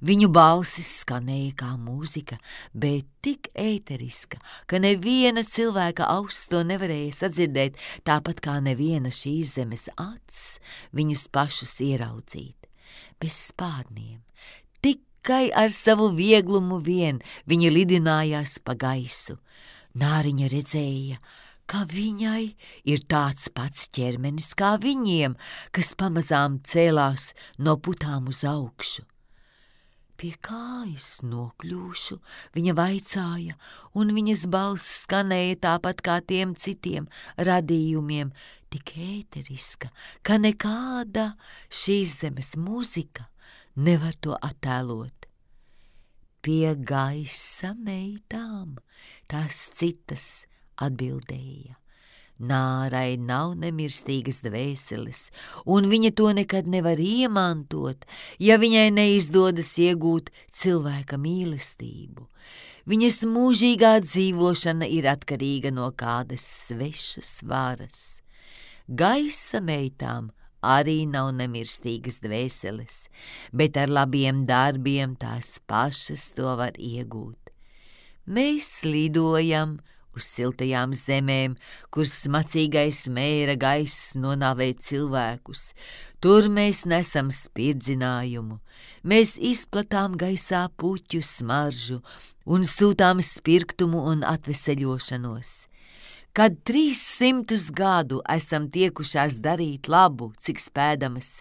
Viņu balsis skanēja kā mūzika, bet tik ēteriska, ka neviena cilvēka auss to nevarēja sadzirdēt, tāpat kā neviena šīs zemes acs viņus pašus ieraudzīt. Bez spārniem, tikai ar savu vieglumu vien viņi lidinājās pa gaisu. Nāriņa redzēja, ka viņai ir tāds pats ķermenis kā viņiem, kas pamazām cēlās no putām uz augšu. Pie kājas nokļūšu, viņa vaicāja, un viņas balss skanēja tāpat kā tiem citiem radījumiem, tik ēteriska, ka nekāda šīs zemes mūzika nevar to attēlot. Pie gaisa meitām tās citas atbildēja. Nārai nav nemirstīgas dvēseles, un viņa to nekad nevar iemantot, ja viņai neizdodas iegūt cilvēka mīlestību. Viņas mūžīgā dzīvošana ir atkarīga no kādas svešas varas. Gaisa meitām arī nav nemirstīgas dvēseles, bet ar labiem darbiem tās pašas to var iegūt. Mēs lidojam uz siltajām zemēm, kur smacīgais mēra gaiss nonāvēja cilvēkus. Tur mēs nesam spirdzinājumu, mēs izplatām gaisā puķu smaržu un sūtām spirktumu un atveseļošanos. Kad 300 gadu esam tiekušās darīt labu, cik spēdamas,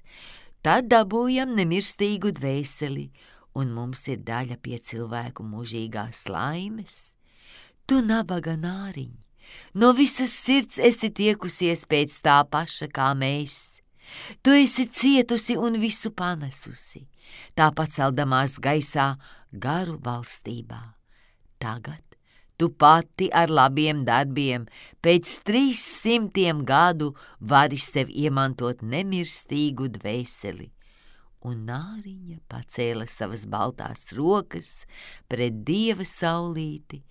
tad dabūjam nemirstīgu dvēseli, un mums ir daļa pie cilvēku mūžīgās laimes. Tu nabaga Nāriņ, no visas sirds esi tiekusies pēc tā paša kā mēs. Tu esi cietusi un visu panesusi, tā paceldamās gaisā garu valstībā. Tagad tu pati ar labiem darbiem pēc 300 gadu vari sev iemantot nemirstīgu dvēseli. Un Nāriņa pacēla savas baltās rokas pret dieva saulīti,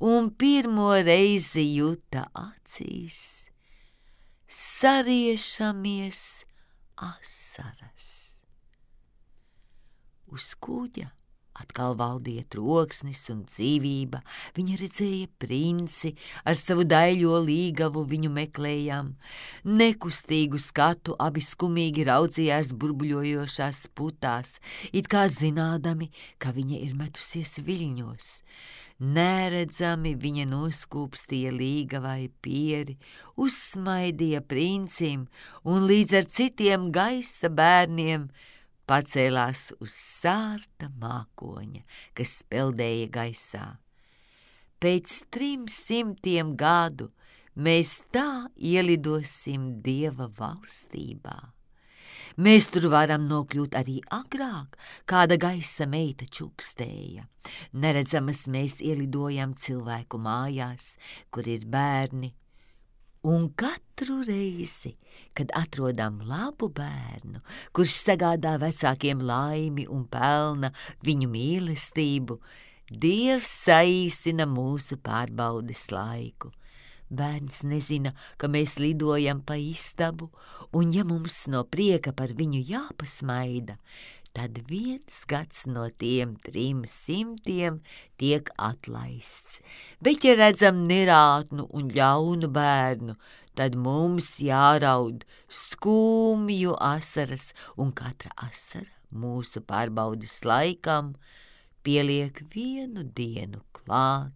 un pirmo reizi juta acīs sariešamies asaras. Uz kuģa Atkal valdīja troksnis un dzīvība, viņa redzēja princi, ar savu daļo līgavu viņu meklējām. Nekustīgu skatu abi skumīgi raudzījās burbuļojošās putās, it kā zinādami, ka viņa ir metusies viļņos. Neredzami viņa noskūpstīja līgavai pieri, uzsmaidīja princim un līdz ar citiem gaisa bērniem pacēlās uz sārta mākoņa, kas peldēja gaisā. Pēc 300 gadu mēs tā ielidosim Dieva valstībā. Mēs tur varam nokļūt arī agrāk, kāda gaisa meita čukstēja. Neredzamas mēs ielidojam cilvēku mājās, kur ir bērni. Un katru reizi, kad atrodam labu bērnu, kurš sagādā vecākiem laimi un pelna viņu mīlestību, Dievs saīsina mūsu pārbaudes laiku. Bērns nezina, ka mēs lidojam pa istabu, un ja mums no prieka par viņu jāpasmaida, tad 1 gads no tiem 300 tiek atlaists. Bet, ja redzam nerātnu un ļaunu bērnu, tad mums jāraud skumju asaras, un katra asara mūsu pārbaudes laikam pieliek 1 dienu klāt.